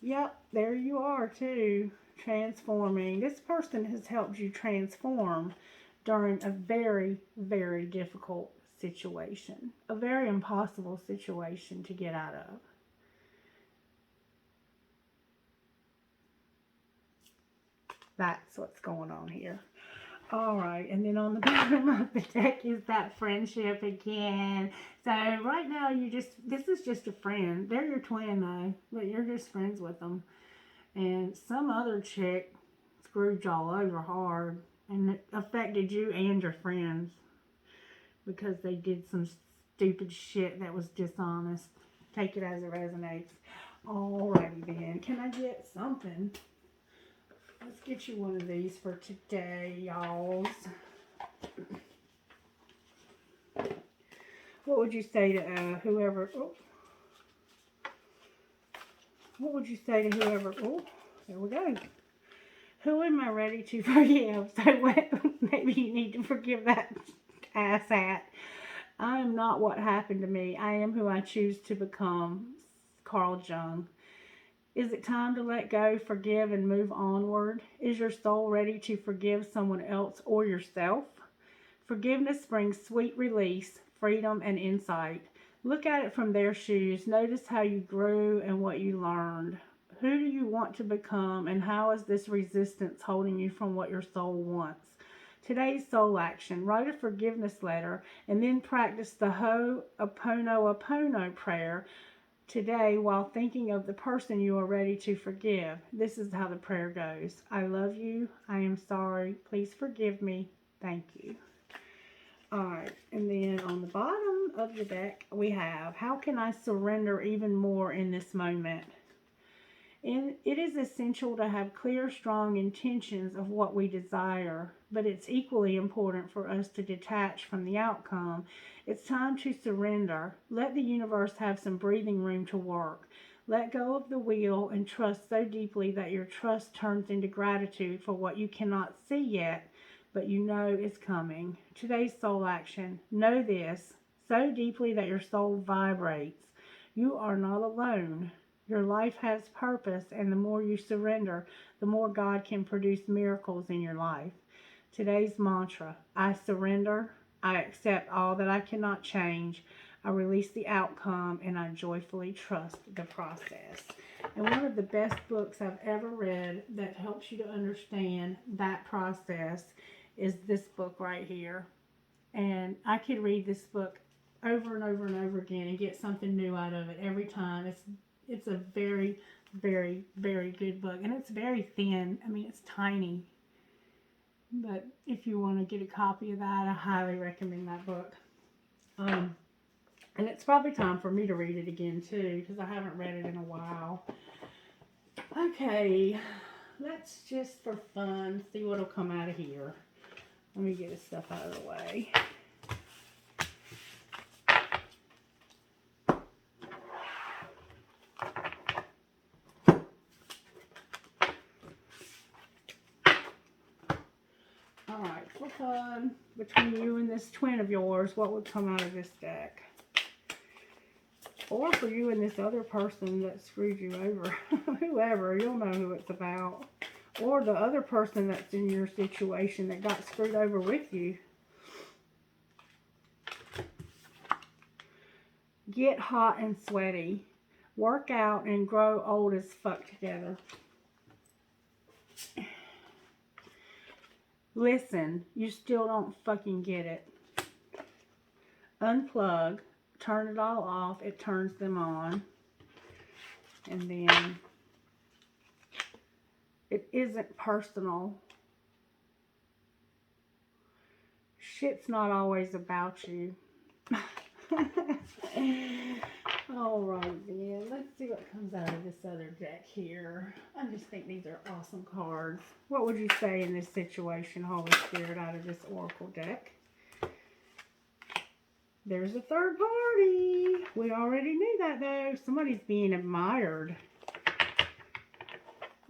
Yep, there you are too. Transforming. This person has helped you transform during a very, very difficult situation. A very impossible situation to get out of. That's what's going on here. All right, and then on the bottom of the deck is that friendship again. So right now this is just a friend. They're your twin though, but you're just friends with them. And some other chick screwed y'all over hard and it affected you and your friends because they did some stupid shit that was dishonest. Take it as it resonates. Alrighty then, can I get something? Let's get you one of these for today, y'alls. What would you say to whoever? Oh, what would you say to whoever? Oh, there we go. Who am I ready to forgive? So what, maybe you need to forgive that asshat. I am not what happened to me. I am who I choose to become. Carl Jung. Is it time to let go, forgive, and move onward? Is your soul ready to forgive someone else or yourself? Forgiveness brings sweet release, freedom, and insight. Look at it from their shoes. Notice how you grew and what you learned. Who do you want to become, and how is this resistance holding you from what your soul wants? Today's soul action. Write a forgiveness letter and then practice the Ho'oponopono prayer today while thinking of the person you are ready to forgive. This is how the prayer goes. I love you. I am sorry. Please forgive me. Thank you. Alright, and then on the bottom of the deck we have, how can I surrender even more in this moment? And it is essential to have clear, strong intentions of what we desire, but it's equally important for us to detach from the outcome. It's time to surrender. Let the universe have some breathing room to work. Let go of the wheel and trust so deeply that your trust turns into gratitude for what you cannot see yet, but you know is coming. Today's soul action. Know this so deeply that your soul vibrates. You are not alone. Your life has purpose, and the more you surrender, the more God can produce miracles in your life. Today's mantra, I surrender, I accept all that I cannot change, I release the outcome, and I joyfully trust the process. And one of the best books I've ever read that helps you to understand that process is this book right here. And I could read this book over and over and over again and get something new out of it every time. It's a very, very, very good book. And it's very thin. I mean, it's tiny. But if you want to get a copy of that, I highly recommend that book. And it's probably time for me to read it again, too, because I haven't read it in a while. Okay, let's just, for fun, see what'll come out of here. Let me get this stuff out of the way. Alright, for fun, between you and this twin of yours, what would come out of this deck? Or for you and this other person that screwed you over. Whoever, you'll know who it's about. Or the other person that's in your situation that got screwed over with you. Get hot and sweaty. Work out and grow old as fuck together. Listen, you still don't fucking get it. Unplug. Turn it all off. It turns them on. And then it isn't personal. Shit's not always about you. Alright then, let's see what comes out of this other deck here. I just think these are awesome cards. What would you say in this situation, Holy Spirit, out of this Oracle deck? There's a third party. We already knew that though. Somebody's being admired.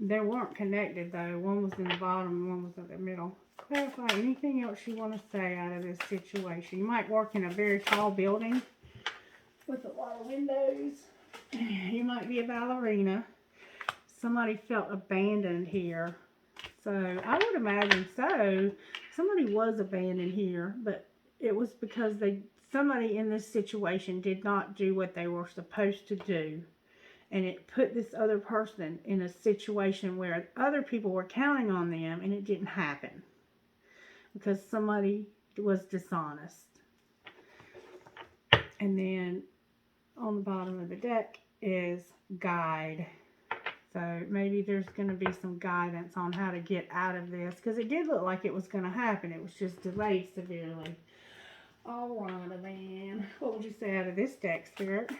They weren't connected though. One was in the bottom and one was in the middle. Clarify anything else you want to say out of this situation. You might work in a very tall building with a lot of windows. You might be a ballerina. somebody felt abandoned here. So I would imagine so. Somebody was abandoned here, but it was because somebody in this situation did not do what they were supposed to do. And it put this other person in a situation where other people were counting on them and it didn't happen. Because somebody was dishonest. And then on the bottom of the deck is guide. So maybe there's going to be some guidance on how to get out of this. Because it did look like it was going to happen. It was just delayed severely. Alright then. What would you say out of this deck, Spirit?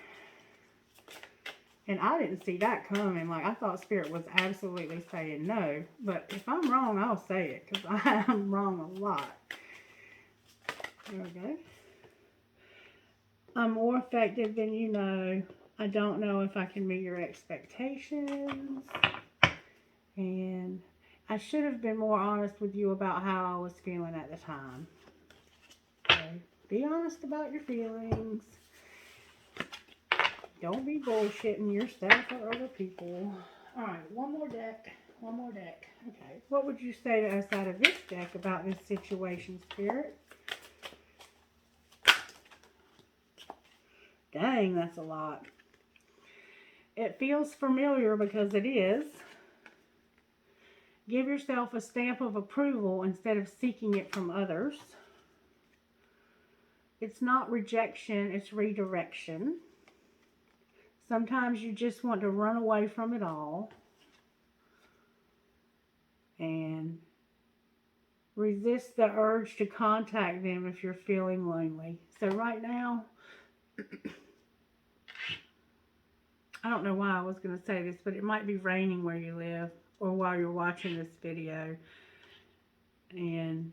And I didn't see that coming. Like, I thought Spirit was absolutely saying no. But if I'm wrong, I'll say it. Because I am wrong a lot. There we go. I'm more effective than you know. I don't know if I can meet your expectations. And I should have been more honest with you about how I was feeling at the time. So, be honest about your feelings. Don't be bullshitting yourself or other people. Alright, one more deck. One more deck. Okay. What would you say to us out of this deck about this situation, Spirit? Dang, that's a lot. It feels familiar because it is. Give yourself a stamp of approval instead of seeking it from others. It's not rejection, it's redirection. Sometimes you just want to run away from it all. And resist the urge to contact them if you're feeling lonely. So right now, I don't know why I was going to say this, but it might be raining where you live or while you're watching this video. And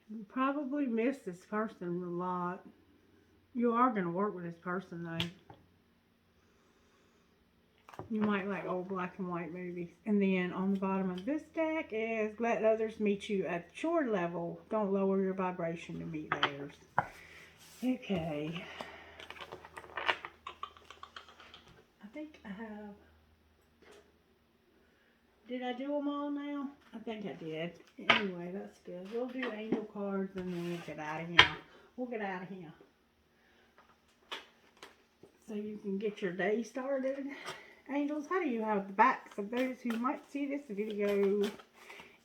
you probably miss this person a lot. You are going to work with this person though. You might like old black and white movies. And then on the bottom of this deck is let others meet you at your level. Don't lower your vibration to meet theirs. Okay. I think I have... Did I do them all now? I think I did. Anyway, that's good. We'll do angel cards and then we'll get out of here. We'll get out of here. So you can get your day started. Angels, how do you have the backs of those who might see this video?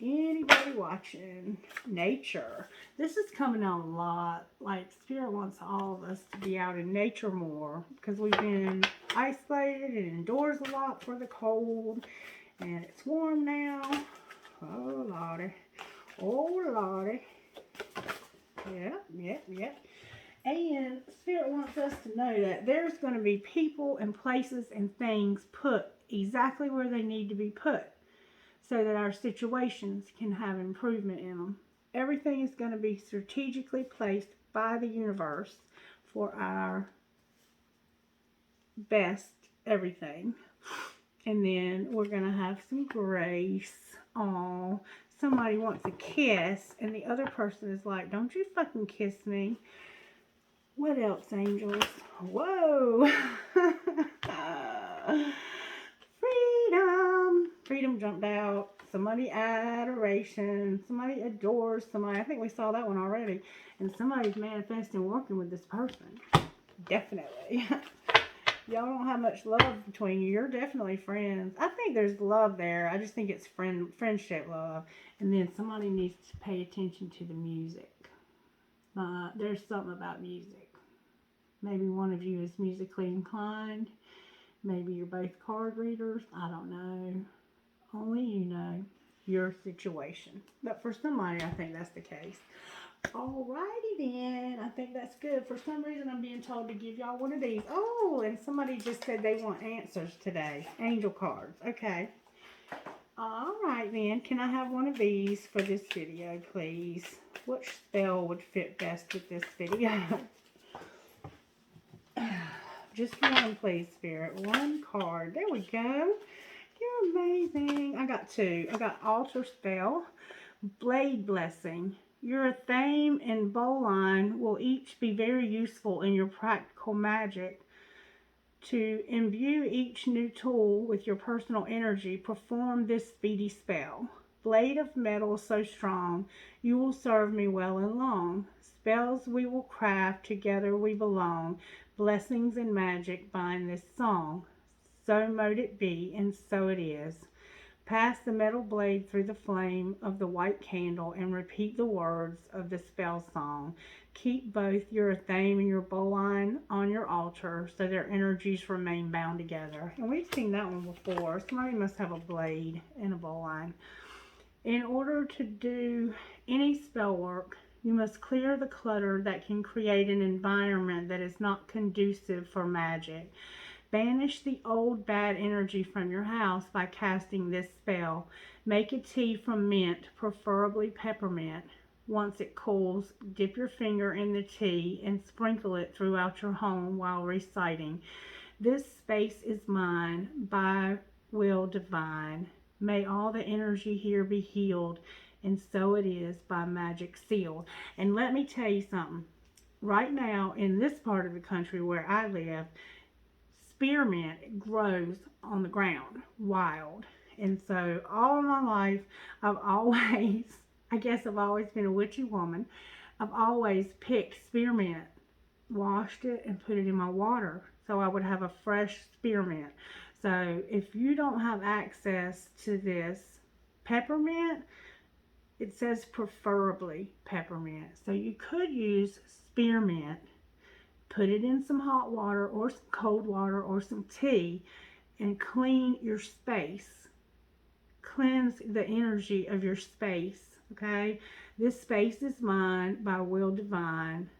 Anybody watching? Nature. This is coming out a lot. Like, Spirit wants all of us to be out in nature more. Because we've been isolated and indoors a lot for the cold. And it's warm now. Oh, Lordy. Oh, Lordy. Yep. And Spirit wants us to know that there's going to be people and places and things put exactly where they need to be put so that our situations can have improvement in them. Everything is going to be strategically placed by the universe for our best everything. And then we're going to have some grace. Aww. Somebody wants a kiss and the other person is like, don't you fucking kiss me. What else, angels? Whoa! Freedom! Freedom jumped out. Somebody adoration. Somebody adores somebody. I think we saw that one already. And somebody's manifesting working with this person. Definitely. Y'all don't have much love between you. You're definitely friends. I think there's love there. I just think it's friendship love. And then somebody needs to pay attention to the music. There's something about music. Maybe one of you is musically inclined. Maybe you're both card readers. I don't know. Only you know your situation. But for somebody, I think that's the case. Alrighty then. I think that's good. For some reason, I'm being told to give y'all one of these. Oh, and somebody just said they want answers today. Angel cards. Okay. Alright then. Can I have one of these for this video, please? Which spell would fit best with this video? Just one, please, Spirit. One card. There we go. You're amazing. I got two. I got Altar Spell, Blade Blessing. Your theme and bowline will each be very useful in your practical magic. To imbue each new tool with your personal energy, perform this speedy spell. Blade of metal so strong, you will serve me well and long. Spells we will craft, together we belong. Blessings and magic bind this song. So mote it be, and so it is. Pass the metal blade through the flame of the white candle and repeat the words of the spell song. Keep both your thame and your bowline on your altar so their energies remain bound together. And we've seen that one before. Somebody must have a blade and a bowline. In order to do any spell work, you must clear the clutter that can create an environment that is not conducive for magic. Banish the old bad energy from your house by casting this spell. Make a tea from mint, preferably peppermint. Once it cools, dip your finger in the tea and sprinkle it throughout your home while reciting, "This space is mine, by will divine. May all the energy here be healed, and so it is by magic sealed." And let me tell you something. Right now, in this part of the country where I live, spearmint grows on the ground wild. And so all of my life, I guess I've always been a witchy woman. I've always picked spearmint, washed it, and put it in my water so I would have a fresh spearmint. So if you don't have access to this peppermint, it says preferably peppermint. So you could use spearmint, put it in some hot water or some cold water or some tea, and clean your space. Cleanse the energy of your space, okay? This space is mine, by will divine.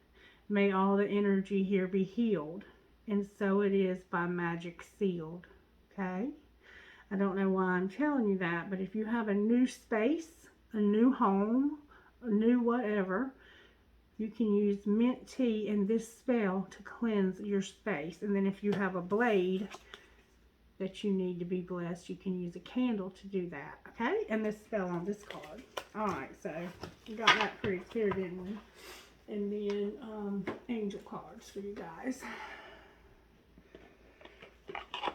May all the energy here be healed, and so it is by magic sealed, okay? I don't know why I'm telling you that, but if you have a new space, a new home, a new whatever, you can use mint tea and this spell to cleanse your space. And then if you have a blade that you need to be blessed, you can use a candle to do that, okay? And this spell on this card. All right, so we got that pretty clear, didn't we? And then angel cards for you guys.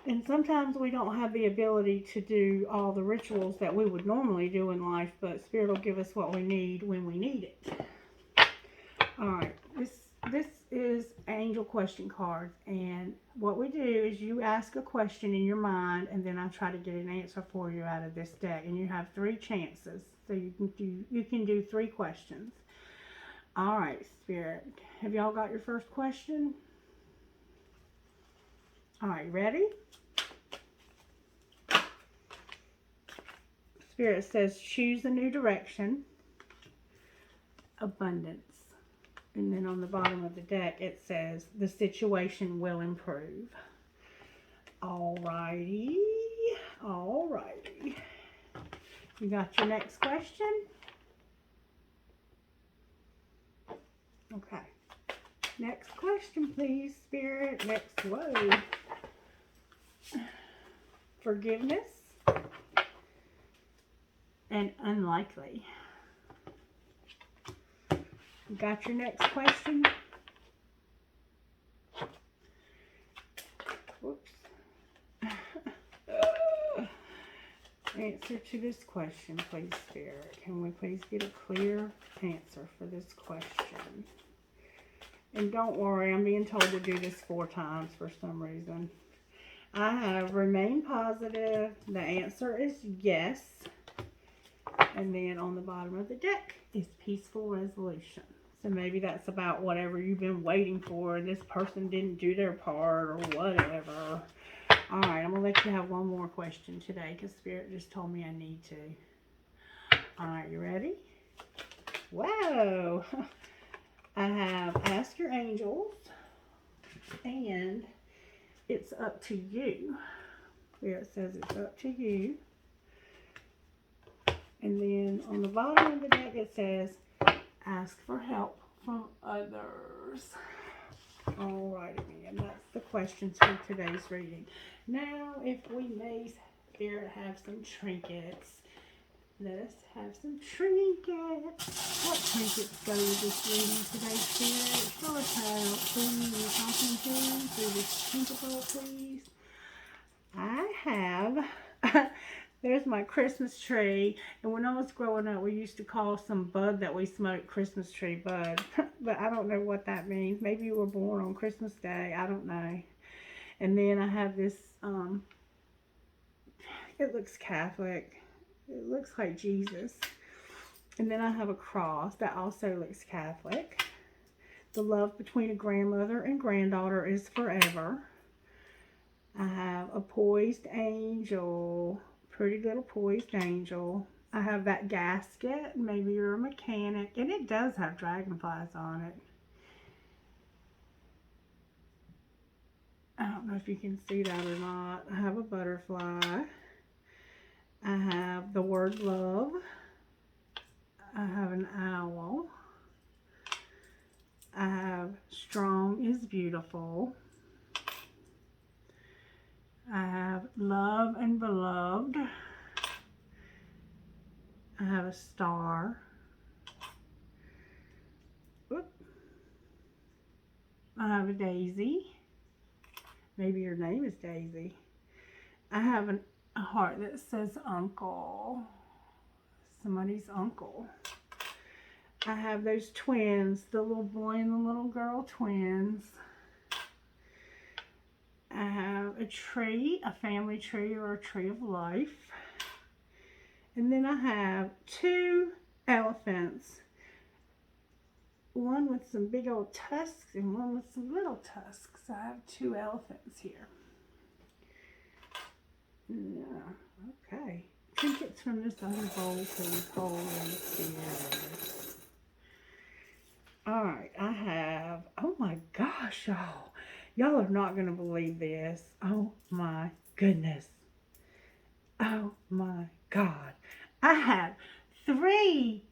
And sometimes we don't have the ability to do all the rituals that we would normally do in life, but Spirit will give us what we need when we need it. All right, this is angel question cards, and what we do is you ask a question in your mind, and then I try to get an answer for you out of this deck, and you have 3 chances, so you can do 3 questions. All right, Spirit, have y'all got your first question? All right, ready? Spirit says choose a new direction, abundance. And then on the bottom of the deck, it says, the situation will improve. Alrighty. Alrighty. You got your next question? Okay. Next question, please, Spirit. Next, whoa. Forgiveness and unlikely. Got your next question? Whoops. Answer to this question, please, Spirit. Can we please get a clear answer for this question? And don't worry, I'm being told to do this 4 times for some reason. I have remain positive. The answer is yes. And then on the bottom of the deck is peaceful resolution. So maybe that's about whatever you've been waiting for and this person didn't do their part or whatever. All right, I'm going to let you have one more question today because Spirit just told me I need to. All right, you ready? Whoa! I have ask your angels and it's up to you. Where it says it's up to you. And then on the bottom of the deck it says ask for help from others. Alrighty, and that's the questions for today's reading. Now, if we may, Spirit, have some trinkets Let us have some trinkets. What trinkets go with this reading today, Spirit? Show us how, please. You're talking to through this trinket bowl, please. I have, there's my Christmas tree. And when I was growing up, we used to call some bud that we smoked Christmas tree bud. But I don't know what that means. Maybe you were born on Christmas Day. I don't know. And then I have this, it looks Catholic. It looks like Jesus. And then I have a cross that also looks Catholic. The love between a grandmother and granddaughter is forever. I have a poised angel. Pretty little poised angel. I have that gasket. Maybe you're a mechanic. And it does have dragonflies on it. I don't know if you can see that or not. I have a butterfly. I have the word love. I have an owl. I have strong is beautiful. I have love and beloved. I have a star. Whoop. I have a daisy. Maybe your name is Daisy. I have a heart that says uncle. Somebody's uncle. I have those twins, the little boy and the little girl twins. I have a tree, a family tree or a tree of life. And then I have two elephants. One with some big old tusks and one with some little tusks. I have two elephants here. Yeah, okay. Trinkets from this other bowl, please. Holy Spirit. Alright, I have, oh my gosh, y'all. Y'all are not going to believe this. Oh my goodness. Oh my God. I have three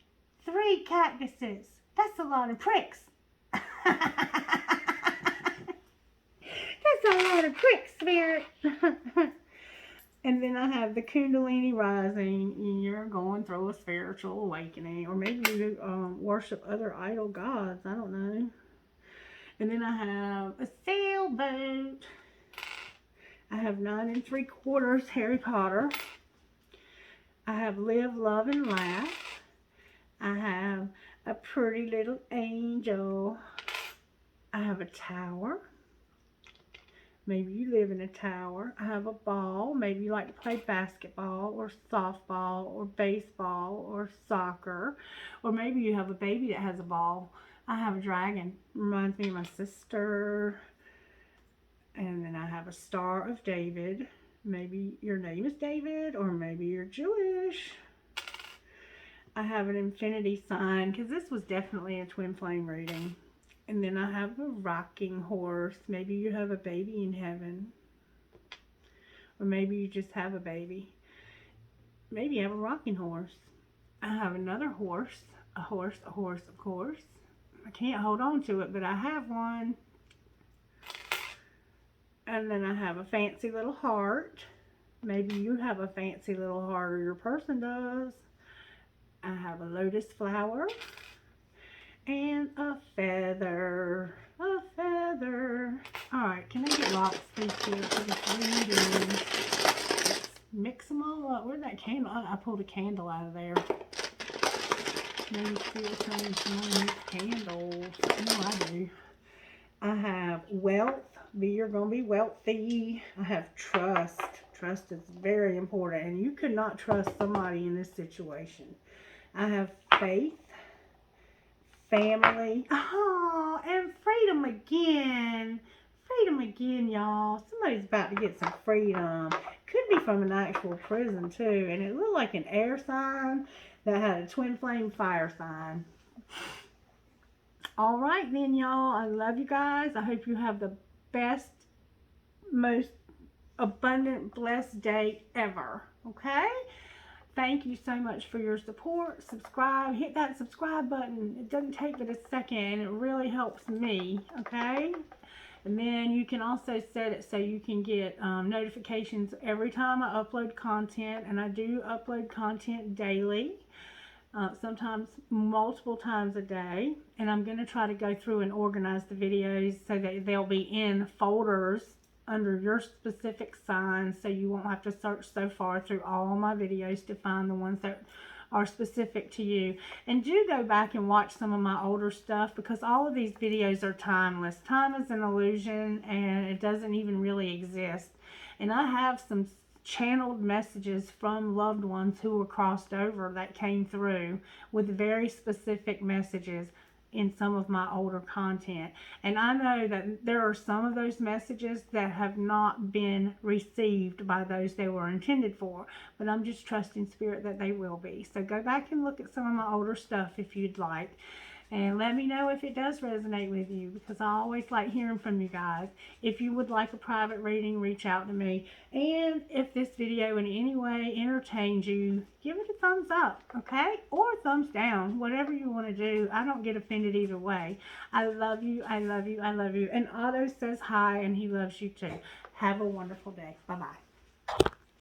cactuses. That's a lot of pricks. That's a lot of pricks, Spirit. And then I have the Kundalini rising, and you're going through a spiritual awakening. Or maybe you worship other idol gods. I don't know. And then I have a sailboat. I have 9 3/4 Harry Potter. I have live, love, and laugh. I have a pretty little angel. I have a tower. Maybe you live in a tower. I have a ball. Maybe you like to play basketball or softball or baseball or soccer. Or maybe you have a baby that has a ball. I have a dragon. Reminds me of my sister. And then I have a Star of David. Maybe your name is David or maybe you're Jewish. I have an infinity sign because this was definitely a twin flame reading. And then I have a rocking horse. Maybe you have a baby in heaven. Or maybe you just have a baby. Maybe you have a rocking horse. I have another horse. A horse, of course. I can't hold on to it, but I have one. And then I have a fancy little heart. Maybe you have a fancy little heart or your person does. I have a lotus flower. And a feather. A feather. Alright, can I get rocks, please, here for this reading? Let's mix them all up. Where'd that candle? I pulled a candle out of there. Maybe still trying some candles. No, I do. I have wealth. You're going to be wealthy. I have trust. Trust is very important. And you could not trust somebody in this situation. I have faith. Family. Oh, and freedom again. Freedom again, y'all. Somebody's about to get some freedom. Could be from an actual prison, too. And it looked like an air sign that had a twin flame fire sign. All right, then, y'all. I love you guys. I hope you have the best, most abundant, blessed day ever. Okay? Thank you so much for your support. Subscribe. Hit that subscribe button. It doesn't take but a second. It really helps me. Okay? And then you can also set it so you can get notifications every time I upload content, and I do upload content daily, sometimes multiple times a day. And I'm going to try to go through and organize the videos so that they'll be in folders under your specific sign, so you won't have to search so far through all my videos to find the ones that are specific to you. And do go back and watch some of my older stuff, because all of these videos are timeless. Time is an illusion, and it doesn't even really exist. And I have some channeled messages from loved ones who were crossed over that came through with very specific messages in some of my older content. And I know that there are some of those messages that have not been received by those they were intended for, but I'm just trusting Spirit that they will be. So go back and look at some of my older stuff if you'd like, and let me know if it does resonate with you, because I always like hearing from you guys. If you would like a private reading, reach out to me. And if this video in any way entertains you, give it a thumbs up, okay? Or a thumbs down, whatever you want to do. I don't get offended either way. I love you, I love you, I love you. And Otto says hi, and he loves you too. Have a wonderful day. Bye-bye.